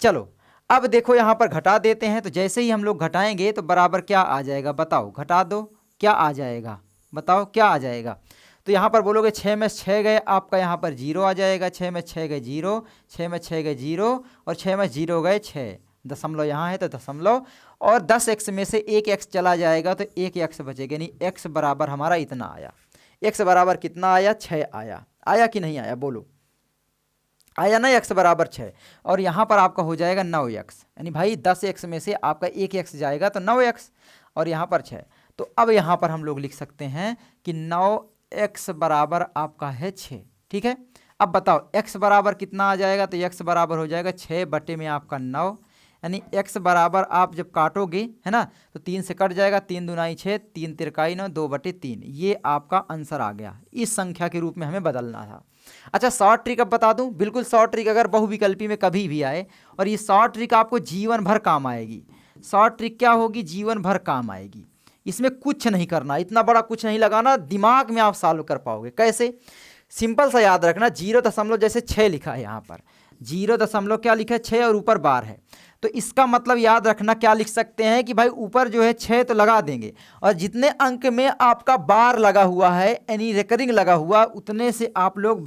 चलो अब देखो यहाँ पर घटा देते हैं। तो जैसे ही हम लोग घटाएंगे तो बराबर क्या आ जाएगा? बताओ, घटा दो, क्या आ जाएगा? बताओ क्या आ जाएगा? तो यहाँ पर बोलोगे 6 में 6 गए, आपका यहाँ पर 0 आ जाएगा। 6 में 6 गए 0, 6 में 6 गए 0, और 6 में 0 गए 6, दशमलव यहाँ है तो दशमलव, और 10x में से 1x चला जाएगा तो 1x बचेगा, यानी x बराबर हमारा इतना आया। x बराबर कितना आया? 6 आया। आया कि नहीं आया? बोलो, आया ना? x बराबर 6, और यहाँ पर आपका हो जाएगा 9x, यानी भाई 10x में से आपका 1x जाएगा तो 9x, और यहाँ पर 6। तो अब यहाँ पर हम लोग लिख सकते हैं कि 9x बराबर आपका है 6। ठीक है, अब बताओ x बराबर कितना आ जाएगा, तो x बराबर हो जाएगा 6 बटे में आपका 9, यानी x बराबर आप जब काटोगे है ना तो 3 से कट जाएगा, 3 दूनाई 6, 3 तिरकाई 9, 2 बटे 3। ये आपका आंसर आ गया, इस संख्या के रूप में हमें बदलना था। अच्छा शॉर्ट ट्रिक अब बता दूं, बिल्कुल शॉर्ट ट्रिक अगर बहुविकल्पी में कभी भी आए और ये शॉर्ट ट्रिक आपको जीवन भर काम आएगी। शॉर्ट ट्रिक क्या होगी, जीवन भर काम आएगी। इसमें कुछ नहीं करना, इतना बड़ा कुछ नहीं लगाना, दिमाग में आप सॉल्व कर पाओगे। कैसे, सिंपल सा याद रखना, 0 जैसे 6 लिखा है यहाँ पर, 0 क्या लिखा है 6 और ऊपर बार है, तो इसका मतलब याद रखना क्या लिख सकते हैं कि भाई ऊपर जो है 6 तो लगा देंगे और जितने अंक में आपका बार लगा हुआ है यानी रेकरिंग लगा हुआ उतने से आप लोग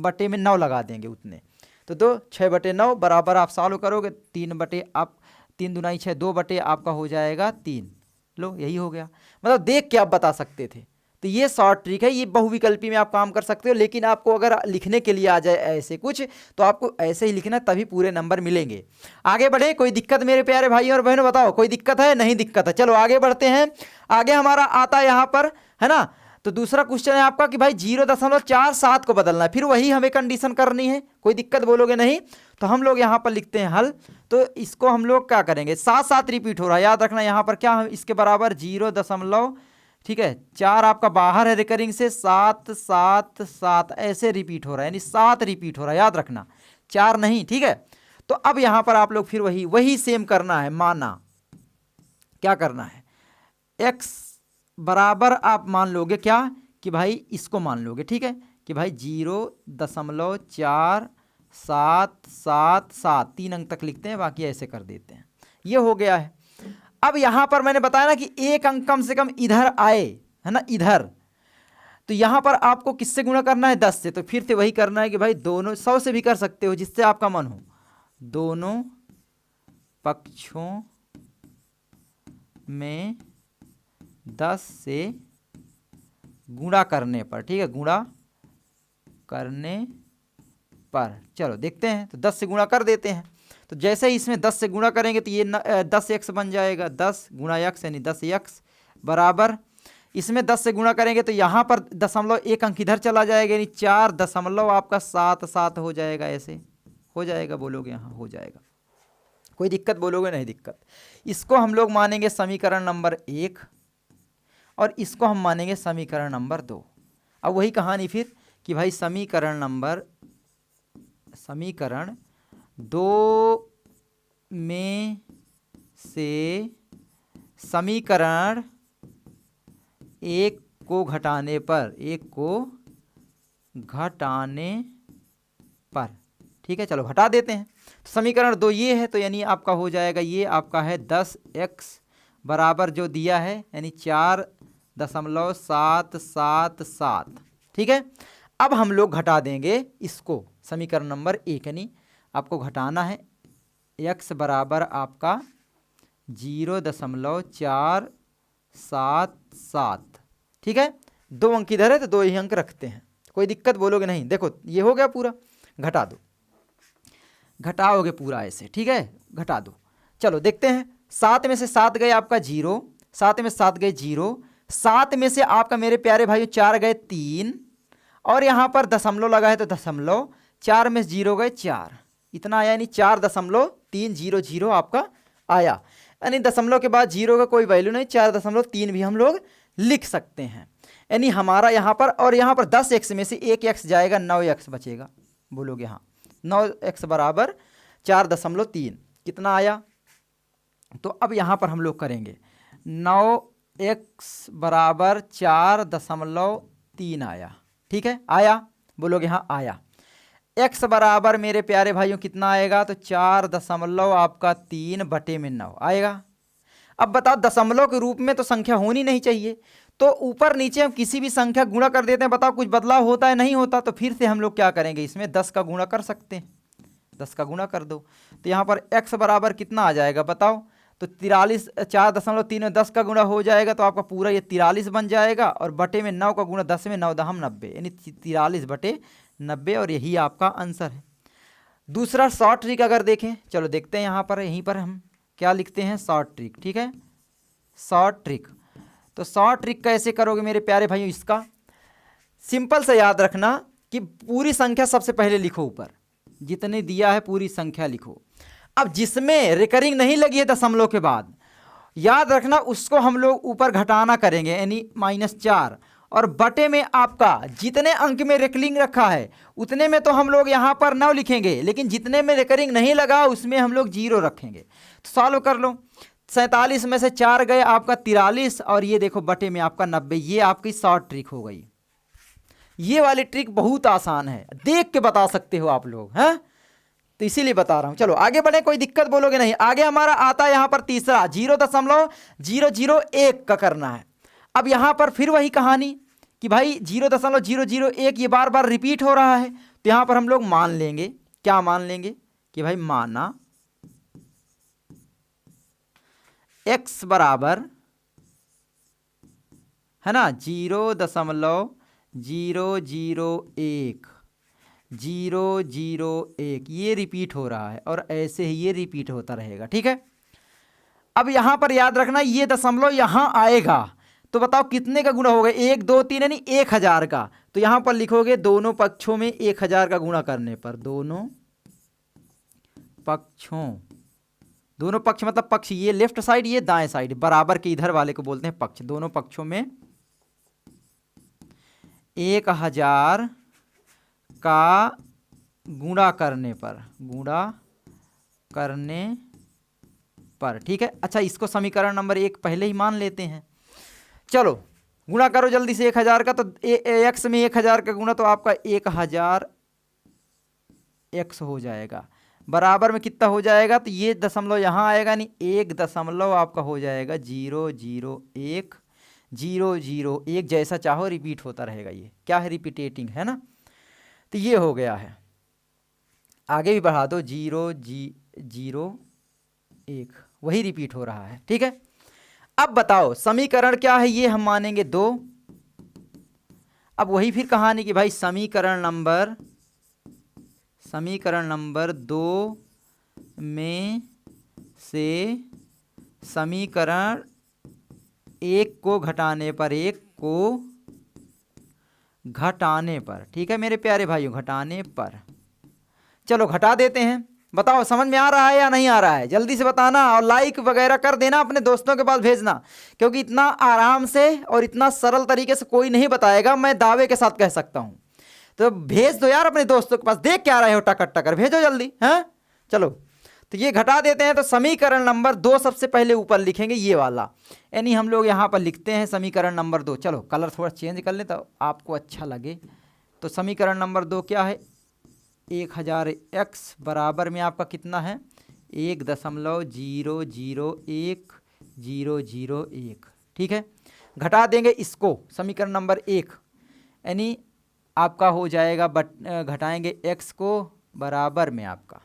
बटे में 9 लगा देंगे उतने। तो 6 बटे 9 बराबर आप सॉल्व करोगे 3 बटे आप 3 दूनाई 6, 2 बटे आपका हो जाएगा 3। लो यही हो गया, मतलब देख के आप बता सकते थे। तो ये शॉर्ट ट्रिक है, ये बहुविकल्पी में आप काम कर सकते हो। लेकिन आपको अगर लिखने के लिए आ जाए ऐसे कुछ तो आपको ऐसे ही लिखना, तभी पूरे नंबर मिलेंगे। आगे बढ़े, कोई दिक्कत मेरे प्यारे भाई और बहनों, बताओ कोई दिक्कत है, नहीं दिक्कत है। चलो आगे बढ़ते हैं। आगे हमारा आता है यहाँ पर है ना, तो दूसरा क्वेश्चन है आपका कि भाई 0.47 को बदलना है, फिर वही हमें कंडीशन करनी है। कोई दिक्कत बोलोगे नहीं, तो हम लोग यहाँ पर लिखते हैं हल। तो इसको हम लोग क्या करेंगे, 7 रिपीट हो रहा है, याद रखना यहाँ पर क्या इसके बराबर 0. ठीक है 4 आपका बाहर है रिकरिंग से, 7 7 7 ऐसे रिपीट हो रहा है, यानी 7 रिपीट हो रहा है, याद रखना 4 नहीं। ठीक है, तो अब यहाँ पर आप लोग फिर वही सेम करना है। माना क्या करना है, x बराबर आप मान लोगे क्या कि भाई इसको मान लोगे, ठीक है कि भाई 0.4777 3 अंक तक लिखते हैं, बाकी ऐसे कर देते हैं। ये हो गया है। अब यहां पर मैंने बताया ना कि एक अंक कम से कम इधर आए है ना, इधर, तो यहां पर आपको किससे गुणा करना है, 10 से। तो फिर से वही करना है कि भाई दोनों 100 से भी कर सकते हो, जिससे आपका मन हो, दोनों पक्षों में 10 से गुणा करने पर, ठीक है गुणा करने पर। चलो देखते हैं, तो 10 से गुणा कर देते हैं। तो जैसे ही इसमें 10 से गुणा करेंगे तो ये 10x बन जाएगा, 10 गुणा x यानी 10x बराबर, इसमें 10 से गुणा करेंगे तो यहाँ पर 0.1 अंक इधर चला जाएगा, यानी 4 आपका 7 हो जाएगा। ऐसे हो जाएगा, बोलोगे हाँ हो जाएगा, कोई दिक्कत बोलोगे नहीं दिक्कत। इसको हम लोग मानेंगे समीकरण नंबर 1 और इसको हम मानेंगे समीकरण नंबर 2। अब वही कहानी फिर कि भाई समीकरण 2 में से समीकरण 1 को घटाने पर, ठीक है चलो घटा देते हैं। तो समीकरण 2 ये है, तो यानी आपका हो जाएगा, ये आपका है 10x बराबर जो दिया है यानी 4.777। ठीक है, अब हम लोग घटा देंगे इसको, समीकरण नंबर 1 यानी आपको घटाना है x बराबर आपका 0.477। ठीक है, 2 अंक इधर है तो 2 ही अंक रखते हैं, कोई दिक्कत बोलोगे नहीं। देखो ये हो गया पूरा, घटा दो, घटाओगे पूरा ऐसे, ठीक है घटा दो। चलो देखते हैं, 7 में से 7 गए आपका 0, 7 में 7 गए 0, 7 में से आपका मेरे प्यारे भाइयों 4 गए 3, और यहाँ पर दशमलव लगा है तो दशमलव, 4 में 0 गए 4, इतना आया, यानी 4.300 आपका आया। यानी दशमलव के बाद 0 का कोई वैल्यू नहीं, 4.3 भी हम लोग लिख सकते हैं। यानी हमारा यहाँ पर, और यहाँ पर 10x में से 1x जाएगा, 9x बचेगा, बोलोगे हाँ 9x बराबर 4.3 कितना आया। तो अब यहाँ पर हम लोग करेंगे 9x बराबर 4.3 आया, ठीक है आया, बोलोगे हाँ आया। x बराबर मेरे प्यारे भाइयों कितना आएगा, तो 4.3 बटे में 9 आएगा। अब बताओ दशमलव के रूप में तो संख्या होनी नहीं चाहिए, तो ऊपर नीचे हम किसी भी संख्या गुणा कर देते हैं, बताओ कुछ बदलाव होता है नहीं होता। तो फिर से हम लोग क्या करेंगे, इसमें 10 का गुणा कर सकते हैं, 10 का गुणा कर दो। तो यहाँ पर x बराबर कितना आ जाएगा बताओ, तो 43, 4.3 में 10 का गुणा हो जाएगा तो आपका पूरा ये 43 बन जाएगा, और बटे में 9 का गुणा 10 में 9 दहम 90, यानी 43 बटे 90, और यही आपका आंसर है। दूसरा शॉर्ट ट्रिक अगर देखें, चलो देखते हैं यहाँ पर, यहीं पर हम क्या लिखते हैं शॉर्ट ट्रिक, ठीक है शॉर्ट ट्रिक। तो शॉर्ट ट्रिक कैसे करोगे मेरे प्यारे भाइयों, इसका सिंपल से याद रखना कि पूरी संख्या सबसे पहले लिखो, ऊपर जितने दिया है पूरी संख्या लिखो। अब जिसमें रिकरिंग नहीं लगी है दशमलव के बाद, याद रखना उसको हम लोग ऊपर घटाना करेंगे, यानी -4, और बटे में आपका जितने अंक में रिकरिंग रखा है उतने में तो हम लोग यहाँ पर 9 लिखेंगे, लेकिन जितने में रिकरिंग नहीं लगा उसमें हम लोग 0 रखेंगे। तो सॉल्व कर लो, 47 में से 4 गए आपका 43, और ये देखो बटे में आपका 90। ये आपकी शॉर्ट ट्रिक हो गई। ये वाली ट्रिक बहुत आसान है, देख के बता सकते हो आप लोग, हैं? तो इसीलिए बता रहा हूं। चलो आगे बढ़े, कोई दिक्कत बोलोगे नहीं। आगे हमारा आता है यहाँ पर तीसरा, 0.001 का करना है। अब यहाँ पर फिर वही कहानी कि भाई 0.001 ये बार बार रिपीट हो रहा है, तो यहाँ पर हम लोग मान लेंगे, क्या मान लेंगे कि भाई माना x बराबर है ना 0.001, 001 ये रिपीट हो रहा है, और ऐसे ही ये रिपीट होता रहेगा। ठीक है, अब यहां पर याद रखना ये दशमलव यहां आएगा, तो बताओ कितने का गुणा होगा? 1 2 3 यानी 1000 का। तो यहां पर लिखोगे दोनों पक्षों में 1000 का गुणा करने पर, दोनों पक्ष मतलब पक्ष, ये लेफ्ट साइड ये दाएं साइड, बराबर के इधर वाले को बोलते हैं पक्ष। दोनों पक्षों में 1000 का गुणा करने पर, ठीक है। अच्छा, इसको समीकरण नंबर 1 पहले ही मान लेते हैं। चलो गुणा करो जल्दी से 1000 का, तो x में 1000 का गुणा तो आपका 1000 x हो जाएगा, बराबर में कितना हो जाएगा? तो ये दशमलव यहाँ आएगा, नहीं 1 दशमलव आपका हो जाएगा 001, 001 जैसा चाहो रिपीट होता रहेगा। ये क्या है? रिपीटेटिंग है ना। तो ये हो गया है, आगे भी बढ़ा दो 001, वही रिपीट हो रहा है। ठीक है, अब बताओ समीकरण क्या है? ये हम मानेंगे 2। अब वही फिर कहानी कि भाई समीकरण नंबर 2 में से समीकरण 1 को घटाने पर, ठीक है मेरे प्यारे भाइयों, घटाने पर। चलो घटा देते हैं, बताओ समझ में आ रहा है या नहीं आ रहा है? जल्दी से बताना, और लाइक वगैरह कर देना, अपने दोस्तों के पास भेजना, क्योंकि इतना आराम से और इतना सरल तरीके से कोई नहीं बताएगा, मैं दावे के साथ कह सकता हूं। तो भेज दो यार अपने दोस्तों के पास, देख क्या रहे हो टकर टकर, भेजो जल्दी, हैं? चलो तो ये घटा देते हैं। तो समीकरण नंबर 2 सबसे पहले ऊपर लिखेंगे, ये वाला, यानी हम लोग यहाँ पर लिखते हैं समीकरण नंबर 2। चलो कलर थोड़ा चेंज कर लें तो आपको अच्छा लगे। तो समीकरण नंबर 2 क्या है? 1000x बराबर में आपका कितना है? 1.001, ठीक है। घटा देंगे इसको, समीकरण नंबर 1, यानी आपका हो जाएगा घटाएंगे x को, बराबर में आपका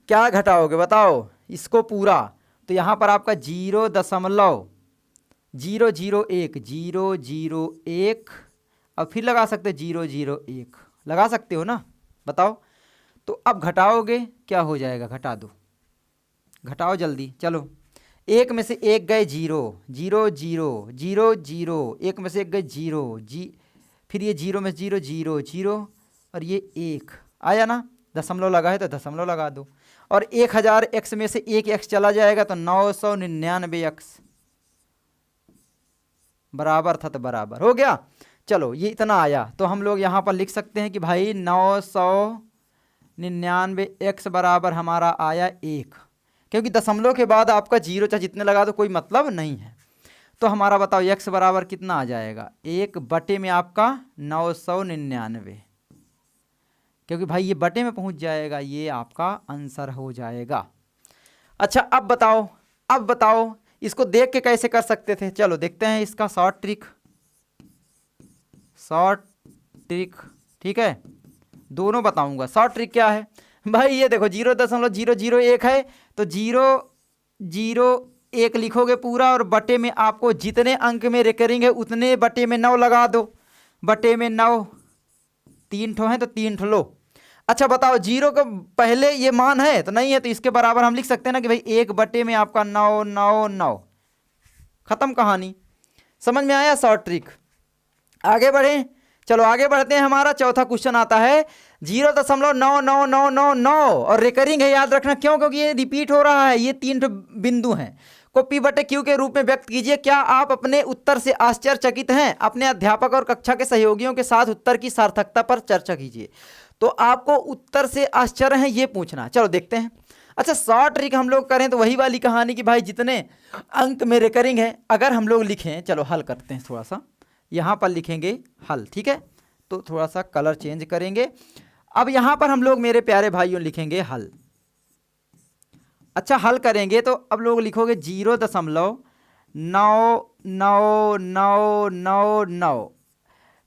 क्या घटाओगे बताओ? इसको पूरा, तो यहाँ पर आपका 0.001 और फिर लगा सकते 001, लगा सकते हो ना, बताओ। तो अब घटाओगे क्या हो जाएगा? घटा दो, घटाओ जल्दी। चलो 1 में से 1 गए 0, 0 0 0 0, 1 में से 1 गए 0 फिर ये 0 में 0 0 0 और ये 1 आया ना, दशमलव लगा है तो दशमलव लगा दो। और 1000x में से 1x चला जाएगा तो 999x बराबर था, तो बराबर हो गया। चलो ये इतना आया, तो हम लोग यहाँ पर लिख सकते हैं कि भाई 999x बराबर हमारा आया 1, क्योंकि दशमलव के बाद आपका 0 चाहे जितने लगा दो कोई मतलब नहीं है। तो हमारा बताओ x बराबर कितना आ जाएगा? 1 बटे में आपका 999, क्योंकि भाई ये बटे में पहुंच जाएगा, ये आपका आंसर हो जाएगा। अच्छा अब बताओ इसको देख के कैसे कर सकते थे? चलो देखते हैं इसका शॉर्ट ट्रिक, ठीक है, दोनों बताऊंगा। शॉर्ट ट्रिक क्या है भाई? ये देखो 0.001 है, तो 001 लिखोगे पूरा, और बटे में आपको जितने अंक में रिकरिंग है उतने बटे में 9 लगा दो। बटे में 9 3 ठो है तो 3 ठो लो। अच्छा बताओ 0 का पहले ये मान है तो नहीं है, तो इसके बराबर हम लिख सकते हैं ना कि भाई 1 बटे में आपका 999, खत्म कहानी। समझ में आया शॉर्ट ट्रिक? आगे बढ़े, चलो आगे बढ़ते हैं। हमारा चौथा क्वेश्चन आता है 0.9999 और रिकरिंग है, याद रखना क्यों, क्योंकि ये रिपीट हो रहा है। ये 3 बिंदु हैं को P बटे Q के रूप में व्यक्त कीजिए। क्या आप अपने उत्तर से आश्चर्यचकित हैं? अपने अध्यापक और कक्षा के सहयोगियों के साथ उत्तर की सार्थकता पर चर्चा कीजिए। तो आपको उत्तर से आश्चर्य है ये पूछना। चलो देखते हैं। अच्छा, शॉर्ट ट्रिक हम लोग करें तो वही वाली कहानी कि भाई जितने अंक में रिकरिंग है, अगर हम लोग लिखें, चलो हल करते हैं थोड़ा सा, यहाँ पर लिखेंगे हल, ठीक है। तो थोड़ा सा कलर चेंज करेंगे। अब यहाँ पर हम लोग मेरे प्यारे भाइयों लिखेंगे हल। अच्छा, हल करेंगे तो अब लोग लिखोगे 0.999999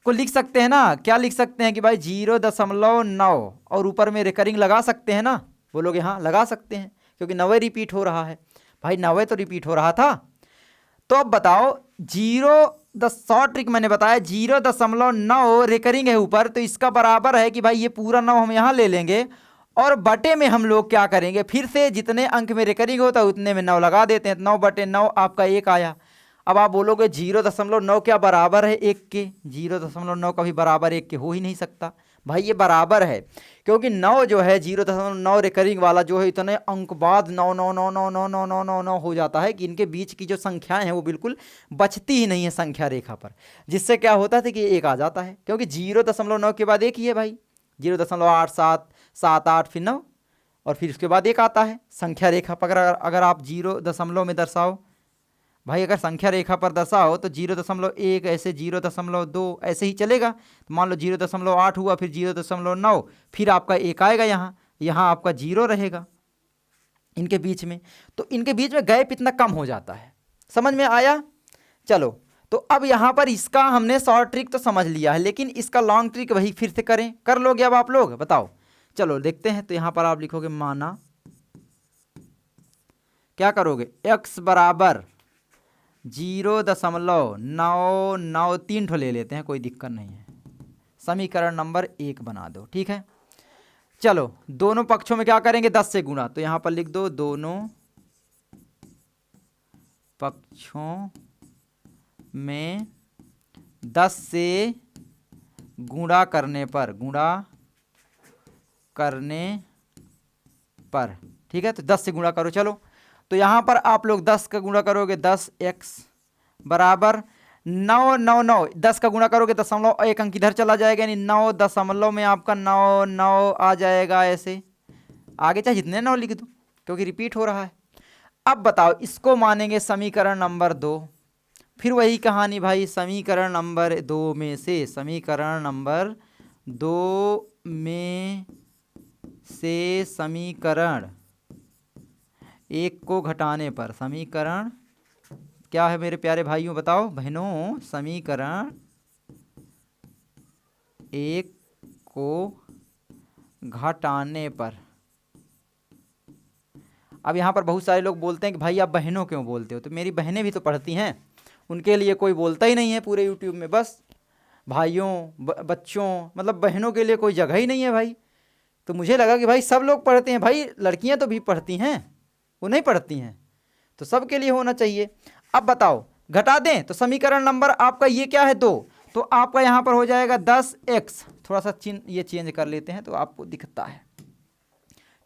को लिख सकते हैं ना। क्या लिख सकते हैं कि भाई 0.9 और ऊपर में रिकरिंग लगा सकते हैं ना। बोलोगे हाँ लगा सकते हैं, क्योंकि 9 रिपीट हो रहा है। भाई 9 तो रिपीट हो रहा था। तो अब बताओ 0.100 ट्रिक मैंने बताया 0.9 रिकरिंग है ऊपर, तो इसका बराबर है कि भाई ये पूरा 9 हम यहाँ ले लेंगे और बटे में हम लोग क्या करेंगे, फिर से जितने अंक में रिकरिंग होता है उतने में 9 लगा देते हैं। 9/9 आपका 1 आया। अब आप बोलोगे 0.9 क्या बराबर है 1 के? 0.9 कभी बराबर 1 के हो ही नहीं सकता। भाई ये बराबर है, क्योंकि 9 जो है 0.9 रिकरिंग वाला जो है इतने अंक बाद 9 हो जाता है कि इनके बीच की जो संख्याएं हैं वो बिल्कुल बचती ही नहीं है संख्या रेखा पर, जिससे क्या होता था कि 1 आ जाता है, क्योंकि 0.9 के बाद 1 ही है भाई। 0.8778 फिर 9 और फिर उसके बाद 1 आता है संख्या रेखा पर। अगर आप 0 में दर्शाओ भाई, अगर संख्या रेखा पर दर्शाओ तो 0.1 ऐसे 0.2 ऐसे ही चलेगा। तो मान लो 0.8 हुआ, फिर 0.9, फिर आपका 1 आएगा यहाँ, यहाँ आपका 0 रहेगा इनके बीच में। तो इनके बीच में गैप इतना कम हो जाता है। समझ में आया? चलो, तो अब यहाँ पर इसका हमने शॉर्ट ट्रिक तो समझ लिया है, लेकिन इसका लॉन्ग ट्रिक वही फिर से करें। कर लोगे अब आप लोग? बताओ। चलो देखते हैं। तो यहाँ पर आप लिखोगे माना, क्या करोगे, x बराबर 0.993 3 ठो ले लेते हैं, कोई दिक्कत नहीं है। समीकरण नंबर 1 बना दो, ठीक है। चलो दोनों पक्षों में क्या करेंगे, 10 से गुणा। तो यहाँ पर लिख दो दोनों पक्षों में 10 से गुणा करने पर, ठीक है। तो 10 से गुणा करो। चलो तो यहाँ पर आप लोग 10 का गुणा करोगे 10x बराबर 999। 10 का गुणा करोगे 1 अंक इधर चला जाएगा, यानी 9 दशमलव में आपका 9 आ जाएगा। ऐसे आगे चाहे जितने 9 लिख दो, क्योंकि रिपीट हो रहा है। अब बताओ, इसको मानेंगे समीकरण नंबर 2। फिर वही कहानी भाई, समीकरण नंबर 2 में से समीकरण 1 को घटाने पर, समीकरण क्या है मेरे प्यारे भाइयों, बताओ बहनों, समीकरण 1 को घटाने पर। अब यहाँ पर बहुत सारे लोग बोलते हैं कि भाई आप बहनों क्यों बोलते हो? तो मेरी बहनें भी तो पढ़ती हैं, उनके लिए कोई बोलता ही नहीं है पूरे यूट्यूब में। बस भाइयों बच्चों, मतलब बहनों के लिए कोई जगह ही नहीं है भाई। तो मुझे लगा कि भाई सब लोग पढ़ते हैं, भाई लड़कियां तो भी पढ़ती हैं, वो नहीं पढ़ती हैं, तो सबके लिए होना चाहिए। अब बताओ, घटा दें तो समीकरण नंबर आपका ये क्या है 2, तो आपका यहाँ पर हो जाएगा 10x। थोड़ा सा चिन्ह ये चेंज कर लेते हैं तो आपको दिखता है,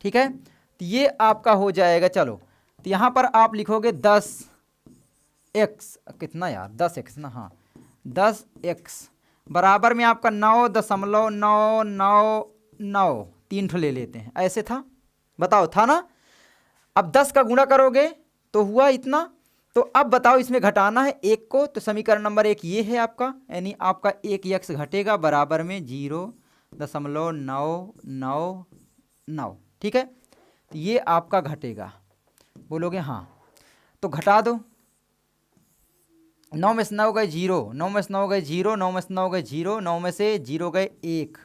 ठीक है। तो ये आपका हो जाएगा। चलो तो यहाँ पर आप लिखोगे 10x, कितना यार 10x ना, हाँ 10x बराबर में आपका 9.999 3 ठो ले लेते हैं। ऐसे था, बताओ था ना। अब 10 का गुणा करोगे तो हुआ इतना। तो अब बताओ, इसमें घटाना है 1 को, तो समीकरण नंबर 1 ये है आपका, यानी आपका 1x घटेगा बराबर में 0.999, ठीक है। तो ये आपका घटेगा। बोलोगे हाँ, तो घटा दो। 9 में से 9 गए 0, 9 में से 9 गए 0, 9 में से 9 गए 0, 9 में से 0 गए 1,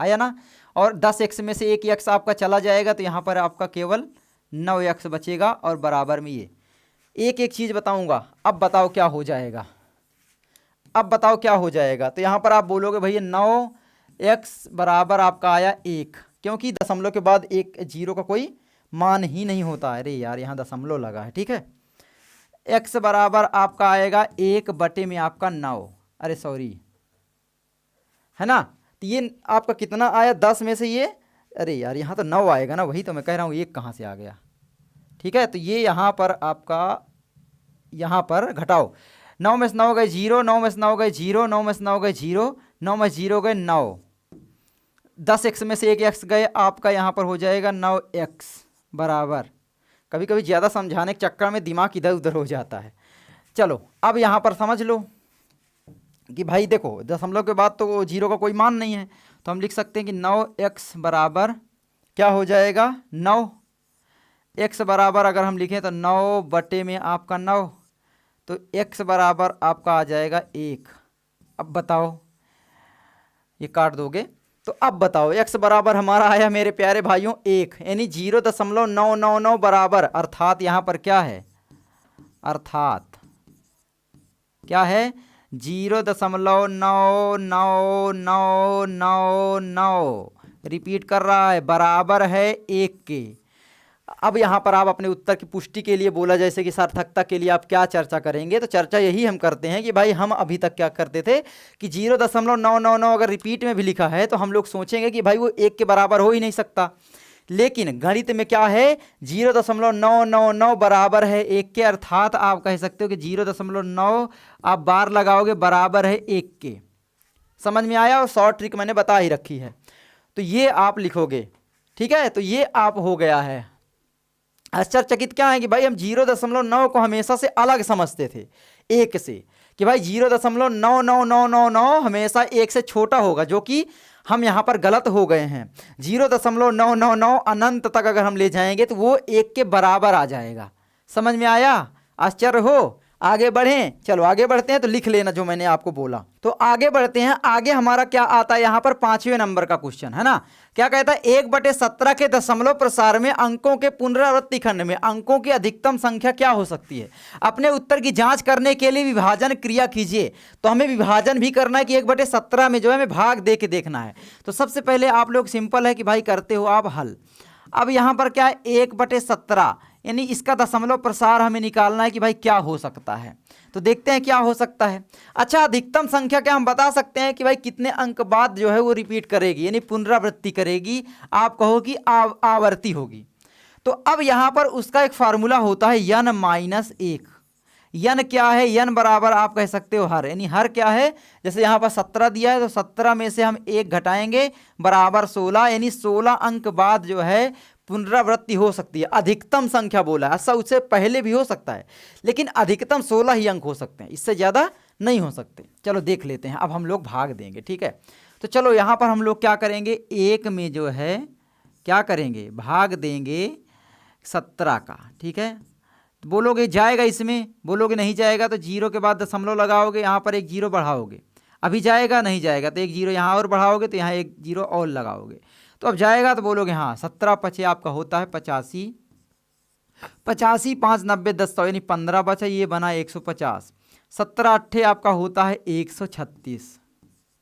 आया ना। और 10x में से 1x आपका चला जाएगा, तो यहाँ पर आपका केवल 9x बचेगा और बराबर में ये। एक एक चीज़ बताऊंगा। अब बताओ क्या हो जाएगा, अब बताओ क्या हो जाएगा। तो यहाँ पर आप बोलोगे भैया 9x बराबर आपका आया 1, क्योंकि दशमलव के बाद 1 0 का कोई मान ही नहीं होता। अरे यार यहाँ दशमलव लगा है, ठीक है। x बराबर आपका आएगा 1 बटे में आपका 9, अरे सॉरी है ना। तो ये आपका कितना आया 10 में से ये, अरे यार यहाँ तो 9 आएगा ना, वही तो मैं कह रहा हूँ 1 कहाँ से आ गया। ठीक है, तो ये यहाँ पर आपका, यहाँ पर घटाओ, 9 में से 9 गए 0, 9 में से 9 गए 0, 9 में से 9 गए 0, 9 में 0 गए 9, 10 एक्स में से 1 एक्स गए, आपका यहाँ पर हो जाएगा 9 एक्स बराबर। कभी कभी ज़्यादा समझाने के चक्कर में दिमाग इधर उधर हो जाता है। चलो अब यहाँ पर समझ लो कि भाई देखो दशमलव के बाद तो 0 का कोई मान नहीं है, तो हम लिख सकते हैं कि 9 एक्स बराबर क्या हो जाएगा 9, एक्स बराबर अगर हम लिखें तो 9 बटे में आपका 9, तो एक्स बराबर आपका आ जाएगा 1। अब बताओ, ये काट दोगे तो अब बताओ एक्स बराबर हमारा आया मेरे प्यारे भाइयों 1, यानी 0.999 बराबर, अर्थात यहाँ पर क्या है, अर्थात क्या है 0.99999, रिपीट कर रहा है, बराबर है 1 के। अब यहाँ पर आप अपने उत्तर की पुष्टि के लिए बोला जैसे कि सार्थकता के लिए आप क्या चर्चा करेंगे, तो चर्चा यही हम करते हैं कि भाई हम अभी तक क्या करते थे कि 0.999 अगर रिपीट में भी लिखा है तो हम लोग सोचेंगे कि भाई वो 1 के बराबर हो ही नहीं सकता, लेकिन गणित में क्या है 0.999 बराबर है 1 के, अर्थात आप कह सकते हो कि 0.9 आप बार लगाओगे बराबर है 1 के। समझ में आया, और शॉर्ट ट्रिक मैंने बता ही रखी है, तो ये आप लिखोगे। ठीक है, तो ये आप हो गया है। आश्चर्यचकित क्या है कि भाई हम 0.9 को हमेशा से अलग समझते थे 1 से, कि भाई 0.99999 हमेशा 1 से छोटा होगा, जो कि हम यहाँ पर गलत हो गए हैं। 0.999 अनंत तक अगर हम ले जाएंगे तो वो 1 के बराबर आ जाएगा। समझ में आया, आश्चर्य हो। आगे बढ़ें, चलो आगे बढ़ते हैं, तो लिख लेना जो मैंने आपको बोला। तो आगे बढ़ते हैं, आगे हमारा क्या आता है यहाँ पर 5वें नंबर का क्वेश्चन है ना। क्या कहता है 1/17 के दशमलव प्रसार में अंकों के पुनरावृत्ति खंड में अंकों की अधिकतम संख्या क्या हो सकती है। अपने उत्तर की जांच करने के लिए विभाजन क्रिया कीजिए। तो हमें विभाजन भी करना है कि 1/17 में जो है हमें भाग दे के देखना है। तो सबसे पहले आप लोग सिंपल है कि भाई करते हो आप हल। अब यहाँ पर क्या है 1/17, यानी इसका दशमलव प्रसार हमें निकालना है कि भाई क्या हो सकता है। तो देखते हैं क्या हो सकता है। अच्छा, अधिकतम संख्या क्या हम बता सकते हैं कि भाई कितने अंक बाद जो है वो रिपीट करेगी, यानी पुनरावृत्ति करेगी, आप कहो कि आवर्ती होगी। तो अब यहाँ पर उसका एक फार्मूला होता है n-1। यन क्या है, यन बराबर आप कह सकते हो हर, यानी हर क्या है, जैसे यहाँ पर 17 दिया है तो 17 में से हम 1 घटाएंगे बराबर 16, यानी 16 अंक बाद जो है पुनरावृत्ति हो सकती है। अधिकतम संख्या बोला है, ऐसा उससे पहले भी हो सकता है, लेकिन अधिकतम 16 ही अंक हो सकते हैं, इससे ज़्यादा नहीं हो सकते। चलो देख लेते हैं, अब हम लोग भाग देंगे। ठीक है, तो चलो यहाँ पर हम लोग क्या करेंगे, 1 में जो है क्या करेंगे, भाग देंगे 17 का। ठीक है, तो बोलोगे जाएगा इसमें, बोलोगे नहीं जाएगा तो 0 के बाद दशमलव लगाओगे, यहाँ पर एक 0 बढ़ाओगे, अभी जाएगा नहीं जाएगा तो एक 0 यहाँ और बढ़ाओगे तो यहाँ एक 0 और लगाओगे, तो अब जाएगा तो बोलोगे हाँ। 17 पचे आपका होता है 85, 85 5 90 10 100, यानी 15 बचा, ये बना 150। 17 अट्ठे आपका होता है 136,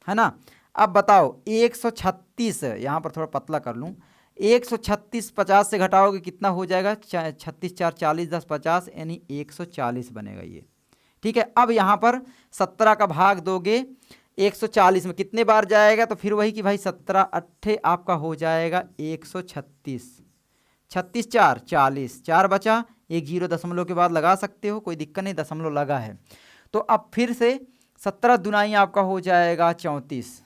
है ना। अब बताओ 136, यहाँ पर थोड़ा पतला कर लूँ, 136 50 से घटाओगे कितना हो जाएगा, 36 4 40 10 50, यानी 140 बनेगा ये। ठीक है, अब यहाँ पर 17 का भाग दोगे 140 में कितने बार जाएगा, तो फिर वही कि भाई 17 अट्ठे आपका हो जाएगा 136, 36 4 40, 4 बचा, एक 0 दशमलव के बाद लगा सकते हो, कोई दिक्कत नहीं, दशमलव लगा है। तो अब फिर से 17 दुनाई आपका हो जाएगा 34,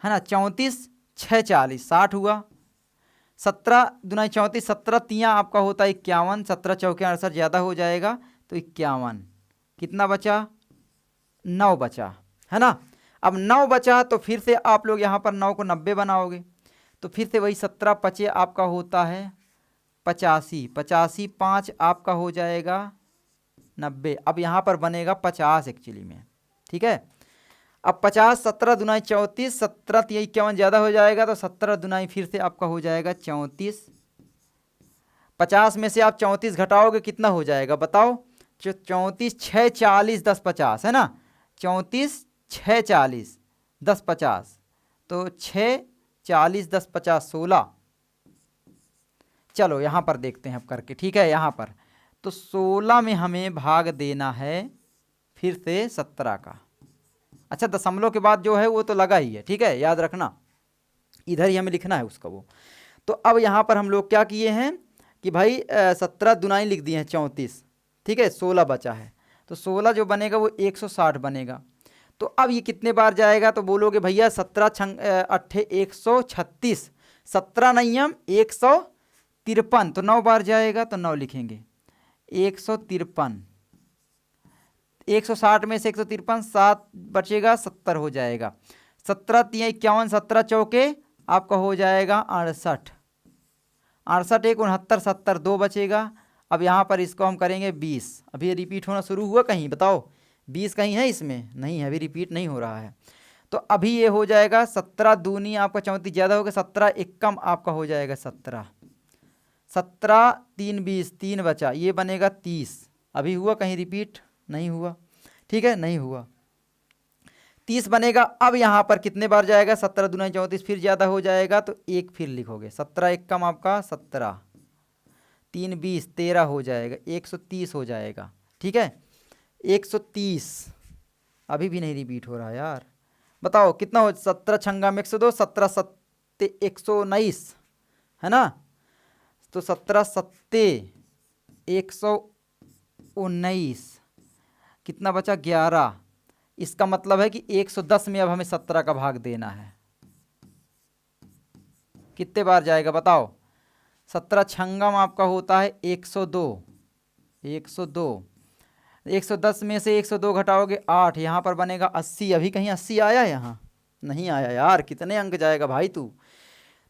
है ना, 34 6 40 60 हुआ, 17 दुनाई 34, 17 तियाँ आपका होता है 51, 17 चौके 68 ज़्यादा हो जाएगा तो 51, कितना बचा 9 बचा, है ना। अब 9 बचा तो फिर से आप लोग यहाँ पर 9 को 90 बनाओगे, तो फिर से वही 17 पचे आपका होता है 85, 85 5 आपका हो जाएगा 90। अब यहाँ पर बनेगा 50 एक्चुअली में। ठीक है, अब 50, 17 दुनाई 34, 17 तिया 51 ज़्यादा हो जाएगा, तो 17 दुनाई फिर से आपका हो जाएगा 34। 50 में से आप 34 घटाओगे कितना हो जाएगा बताओ, 34 6 40 10 50, है ना, 34 6 40 10 50, तो 6 40 10 50 16। चलो यहाँ पर देखते हैं अब करके। ठीक है, यहाँ पर तो 16 में हमें भाग देना है फिर से 17 का। अच्छा दशमलव के बाद जो है वो तो लगा ही है, ठीक है, याद रखना, इधर ही हमें लिखना है उसका वो। तो अब यहाँ पर हम लोग क्या किए हैं कि भाई 17 दुनाई लिख दिए हैं 34, ठीक है, 16 बचा है, तो 16 जो बनेगा वो 160 बनेगा। तो अब ये कितने बार जाएगा, तो बोलोगे भैया 17 छंग 8 136, 17 नियम 153, तो 9 बार जाएगा, तो 9 लिखेंगे 153, 160 में से 153 7 बचेगा, 70 हो जाएगा, 17 3 51, 17 चौके आपका हो जाएगा 68, 68 1 69, 70 2 बचेगा। अब यहाँ पर इसको हम करेंगे 20, अभी रिपीट होना शुरू हुआ कहीं, बताओ 20 कहीं है इसमें, नहीं है, अभी रिपीट नहीं हो रहा है। तो अभी ये हो जाएगा 17 दूनी आपका 34 ज़्यादा होगा, 17 1 कम आपका हो जाएगा 17, 17 3 20, 3 बचा, ये बनेगा 30, अभी हुआ कहीं रिपीट, नहीं हुआ, ठीक है, नहीं हुआ, 30 बनेगा। अब यहाँ पर कितने बार जाएगा, 17 दूना 34, फिर ज़्यादा हो जाएगा, तो एक फिर लिखोगे, 17 1 कम आपका 17, 3 20, 13 हो जाएगा, 130 हो जाएगा, ठीक है, 130, अभी भी नहीं रिपीट हो रहा यार, बताओ कितना हो, 17 छंगा में 102, 17 सत्ते 119 है ना, तो 17 सत्ते 119, कितना बचा 11, इसका मतलब है कि 110 में अब हमें 17 का भाग देना है, कितने बार जाएगा बताओ, 17 छंगम आपका होता है 102, 110 में से 102 घटाओगे 8, यहाँ पर बनेगा 80, अभी कहीं 80 आया, यहाँ नहीं आया यार, कितने अंक जाएगा भाई तू।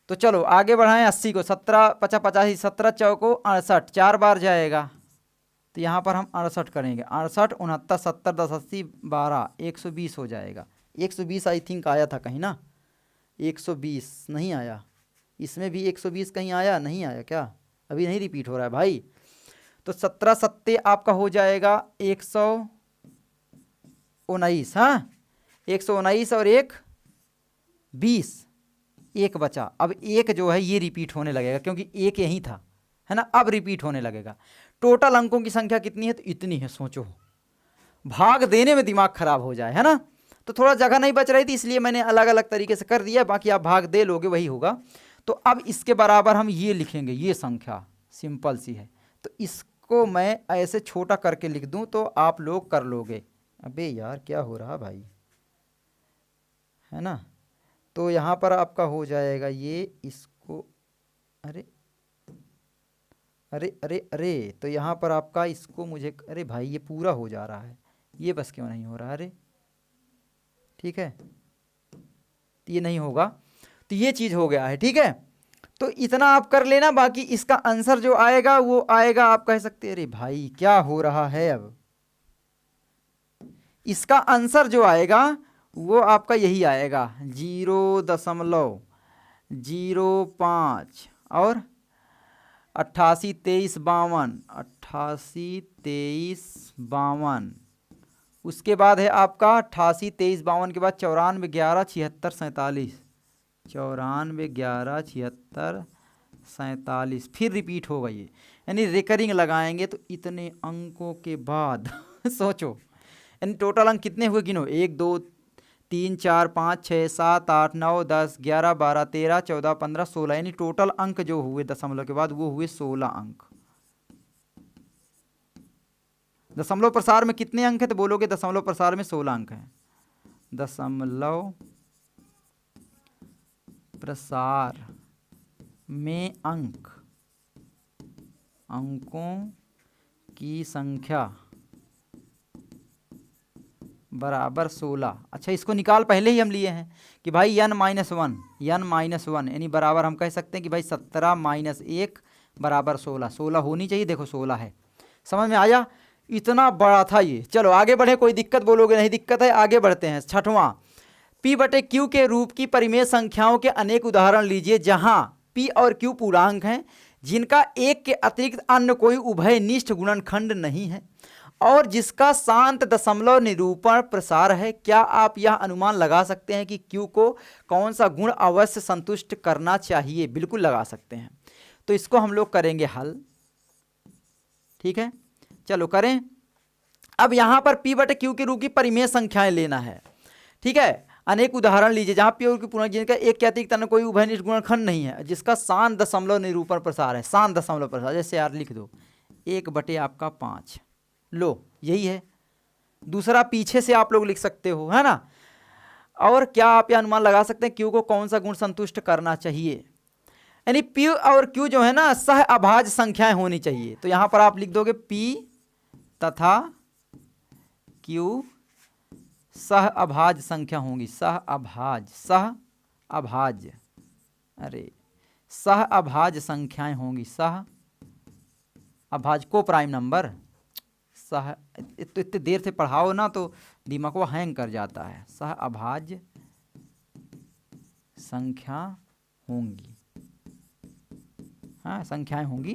तो चलो आगे बढ़ाएं 80 को, 17 50 85, 17 चौको 68, 4 बार जाएगा, तो यहाँ पर हम 68 करेंगे, 68 69 70 10 80 12, 120 हो जाएगा, 120 आई थिंक आया था कहीं ना, 120 नहीं आया, इसमें भी 120 कहीं आया, नहीं आया क्या, अभी नहीं रिपीट हो रहा है भाई। तो 17 सत्ते आपका हो जाएगा 119, हाँ 119 और 1 20, एक बचा, अब एक जो है ये रिपीट होने लगेगा क्योंकि एक यही था, है ना, अब रिपीट होने लगेगा। टोटल अंकों की संख्या कितनी है, तो इतनी है, सोचो, भाग देने में दिमाग खराब हो जाए, है ना, तो थोड़ा जगह नहीं बच रही थी इसलिए मैंने अलग अलग तरीके से कर दिया, बाकी आप भाग दे लोगे वही होगा। तो अब इसके बराबर हम ये लिखेंगे, ये संख्या सिंपल सी है, तो इसको मैं ऐसे छोटा करके लिख दूं तो आप लोग कर लोगे। अबे यार क्या हो रहा भाई, है ना, तो यहाँ पर आपका हो जाएगा ये, इसको अरे अरे अरे अरे, तो यहाँ पर आपका इसको मुझे, अरे भाई ये पूरा हो जा रहा है, ये बस क्यों नहीं हो रहा, अरे ठीक है, तो ये नहीं होगा, तो ये चीज़ हो गया है, ठीक है। तो इतना आप कर लेना, बाकी इसका आंसर जो आएगा वो आएगा, आप कह सकते अरे भाई क्या हो रहा है, अब इसका आंसर जो आएगा वो आपका यही आएगा 0.05 और 88 23 52, 88 23 52, उसके बाद है आपका 88 23 52 के बाद 94 11 76 47, 94 11 76 47, फिर रिपीट होगा ये, यानी रिकरिंग लगाएंगे तो इतने अंकों के बाद सोचो, यानी टोटल अंक कितने हुए गिनो, 1 2 3 4 5 6 7 8 9 10 11 12 13 14 15 16, यानी टोटल अंक जो हुए दशमलव के बाद वो हुए 16 अंक। दशमलव प्रसार में कितने अंक है, तो बोलोगे दशमलव प्रसार में 16 अंक हैं, दशमलव प्रसार में अंकों की संख्या बराबर 16। अच्छा इसको निकाल पहले ही हम लिए हैं कि भाई n-1 यानी बराबर हम कह सकते हैं कि भाई 17 - 1 बराबर 16, 16 होनी चाहिए, देखो 16 है, समझ में आया, इतना बड़ा था ये। चलो आगे बढ़े, कोई दिक्कत बोलोगे नहीं दिक्कत है, आगे बढ़ते हैं। छठवां, P/Q के रूप की परिमेय संख्याओं के अनेक उदाहरण लीजिए जहां P और Q पूर्णांक हैं जिनका एक के अतिरिक्त अन्य कोई उभयनिष्ठ गुणनखंड नहीं है और जिसका शांत दशमलव निरूपण प्रसार है। क्या आप यह अनुमान लगा सकते हैं कि Q को कौन सा गुण अवश्य संतुष्ट करना चाहिए? बिल्कुल लगा सकते हैं। तो इसको हम लोग करेंगे हल, ठीक है, चलो करें। अब यहां पर P/Q के रूप की परिमेय संख्याएं लेना है, ठीक है। अनेक उदाहरण लीजिए जहां P और Q पूर्णांक जिनका एक के अतिरिक्त अन्य कोई उभयनिष्ठ गुणनखंड नहीं है, जिसका शांत दशमलव निरूपण प्रसार है, शांत दशमलव प्रसार। जैसे यार लिख दो 1 बटे आपका 5, लो यही है। दूसरा पीछे से आप लोग लिख सकते हो, है ना। और क्या आप यह अनुमान लगा सकते हैं Q को कौन सा गुण संतुष्ट करना चाहिए, यानी P और Q जो है ना सह अभाज्य संख्याएं होनी चाहिए। तो यहां पर आप लिख दोगे P तथा Q सह अभाज्य संख्या होंगी, सह अभाज्य, अरे सह अभाज्य संख्याएं होंगी, सह अभाज्य को प्राइम नंबर। सह तो इतने देर से पढ़ाओ ना तो दिमाग को हैंग कर जाता है। सह अभाज्य संख्या होंगी, हाँ संख्याएं होंगी।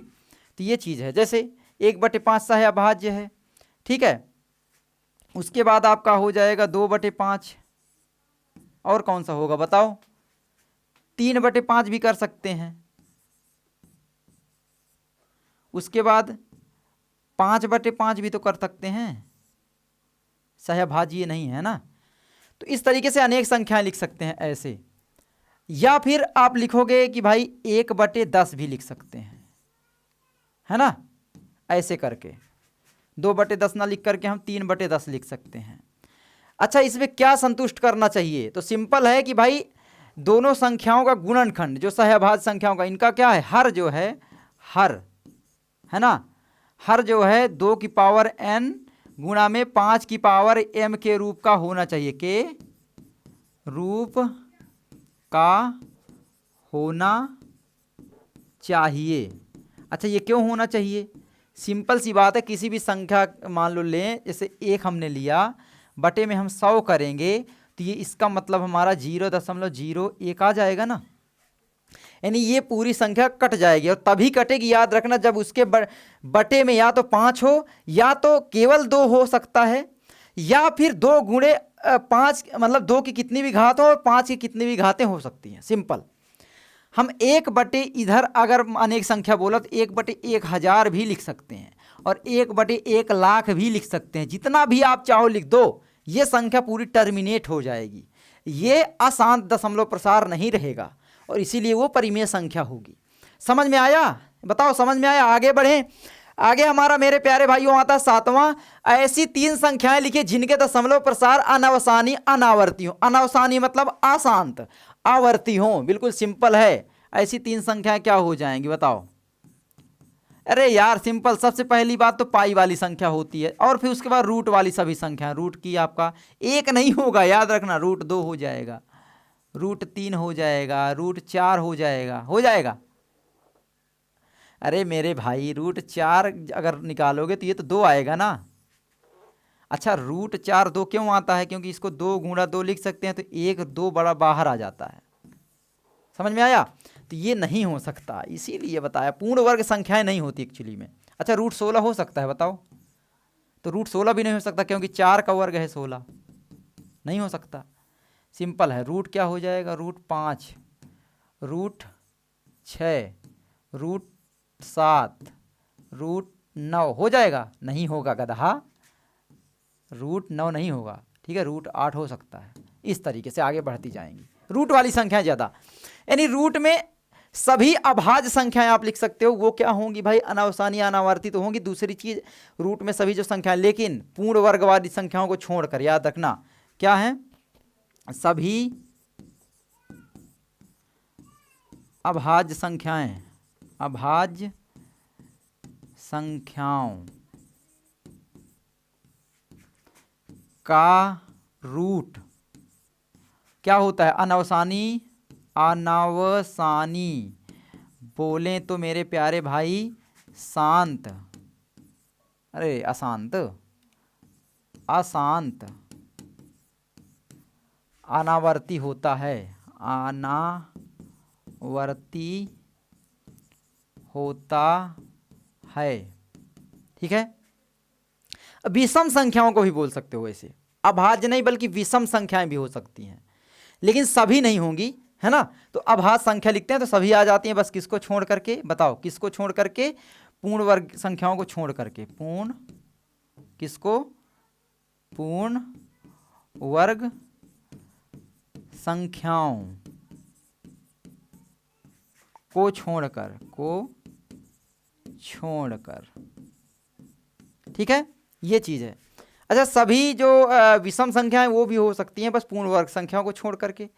तो ये चीज़ है, जैसे 1/5 सह अभाज्य है, ठीक है। उसके बाद आपका हो जाएगा 2/5, और कौन सा होगा बताओ, 3/5 भी कर सकते हैं। उसके बाद 5/5 भी तो कर सकते हैं, सहभाज्य नहीं है ना। तो इस तरीके से अनेक संख्याएं लिख सकते हैं ऐसे, या फिर आप लिखोगे कि भाई 1/10 भी लिख सकते हैं, है ना, ऐसे करके 2/10 ना लिख करके हम 3/10 लिख सकते हैं। अच्छा, इसमें क्या संतुष्ट करना चाहिए, तो सिंपल है कि भाई दोनों संख्याओं का गुणनखंड जो सहभाज्य संख्याओं का, इनका क्या है, हर जो है, हर है ना, हर जो है 2 की पावर n गुणा में 5 की पावर m के रूप का होना चाहिए, के रूप का होना चाहिए। अच्छा, ये क्यों होना चाहिए, सिंपल सी बात है, किसी भी संख्या मान लो लें, जैसे 1 हमने लिया, बटे में हम 100 करेंगे तो ये इसका मतलब हमारा 0.01 आ जाएगा ना, यानी ये पूरी संख्या कट जाएगी। और तभी कटेगी, याद रखना, जब उसके बटे में या तो 5 हो, या तो केवल 2 हो सकता है, या फिर 2 गुणे 5, मतलब 2 की कितनी भी घात हो और 5 की कितनी भी घातें हो सकती हैं। सिंपल, हम 1 इधर अगर अनेक संख्या बोला तो 1/1000 भी लिख सकते हैं, और 1/1,00,000 भी लिख सकते हैं, जितना भी आप चाहो लिख दो, ये संख्या पूरी टर्मिनेट हो जाएगी, ये अशांत दशमलव प्रसार नहीं रहेगा, और इसीलिए वो परिमेय संख्या होगी। समझ में आया, बताओ समझ में आया। आगे बढ़ें, आगे हमारा मेरे प्यारे भाइयों आता है 7वां, ऐसी 3 संख्याएं लिखिए जिनके दशमलव प्रसार अनवसानी अनावर्ती हो। अनवसानी मतलब अशांत, आवर्ती हो, बिल्कुल सिंपल है। ऐसी 3 संख्याएं क्या हो जाएंगी बताओ। अरे यार सिंपल, सबसे पहली बात तो पाई वाली संख्या होती है, और फिर उसके बाद रूट वाली सभी संख्या। रूट की आपका 1 नहीं होगा, याद रखना, रूट 2 हो जाएगा, रूट 3 हो जाएगा, रूट 4 हो जाएगा, हो जाएगा। अरे मेरे भाई, रूट 4 अगर निकालोगे तो ये तो 2 आएगा ना। अच्छा, रूट 4 2 क्यों आता है, क्योंकि इसको 2 गुणा 2 लिख सकते हैं, तो 1 2 बड़ा बाहर आ जाता है। समझ में आया, तो ये नहीं हो सकता, इसीलिए बताया पूर्ण वर्ग संख्याएं नहीं होती एक्चुअली में। अच्छा, रूट 16 हो सकता है बताओ, तो रूट 16 भी नहीं हो सकता, क्योंकि 4 का वर्ग है 16, नहीं हो सकता। सिंपल है, रूट क्या हो जाएगा, रूट 5, रूट 6, रूट 7, रूट 9 हो जाएगा, नहीं होगा गधा, रूट 9 नहीं होगा, ठीक है, रूट 8 हो सकता है। इस तरीके से आगे बढ़ती जाएंगी, रूट वाली संख्या ज़्यादा, यानी रूट में सभी अभाज्य संख्याएं आप लिख सकते हो। वो क्या होंगी भाई, अनावसानी अनावर्ती तो होंगी। दूसरी चीज, रूट में सभी जो संख्याएं, लेकिन पूर्ण वर्ग वाली संख्याओं को छोड़कर, याद रखना क्या है, सभी अभाज्य संख्याएं, अभाज्य संख्याओं का रूट क्या होता है, अनावसानी, अनावसानी बोलें तो मेरे प्यारे भाई शांत, अरे अशांत, अशांत अनावर्ती होता है, अनावर्ती होता है, ठीक है। विषम संख्याओं को भी बोल सकते हो ऐसे, अभाज्य नहीं बल्कि विषम संख्याएं भी हो सकती हैं, लेकिन सभी नहीं होंगी, है ना। तो अभाज्य संख्या लिखते हैं तो सभी आ जाती हैं, बस किसको छोड़ करके बताओ, किसको छोड़ करके, पूर्ण वर्ग संख्याओं को छोड़ करके, पूर्ण किसको, पूर्ण वर्ग संख्याओं को छोड़कर, ठीक है, ये चीज है। अच्छा, सभी जो विषम संख्याएं वो भी हो सकती हैं, बस पूर्ण वर्ग संख्याओं को छोड़ करके।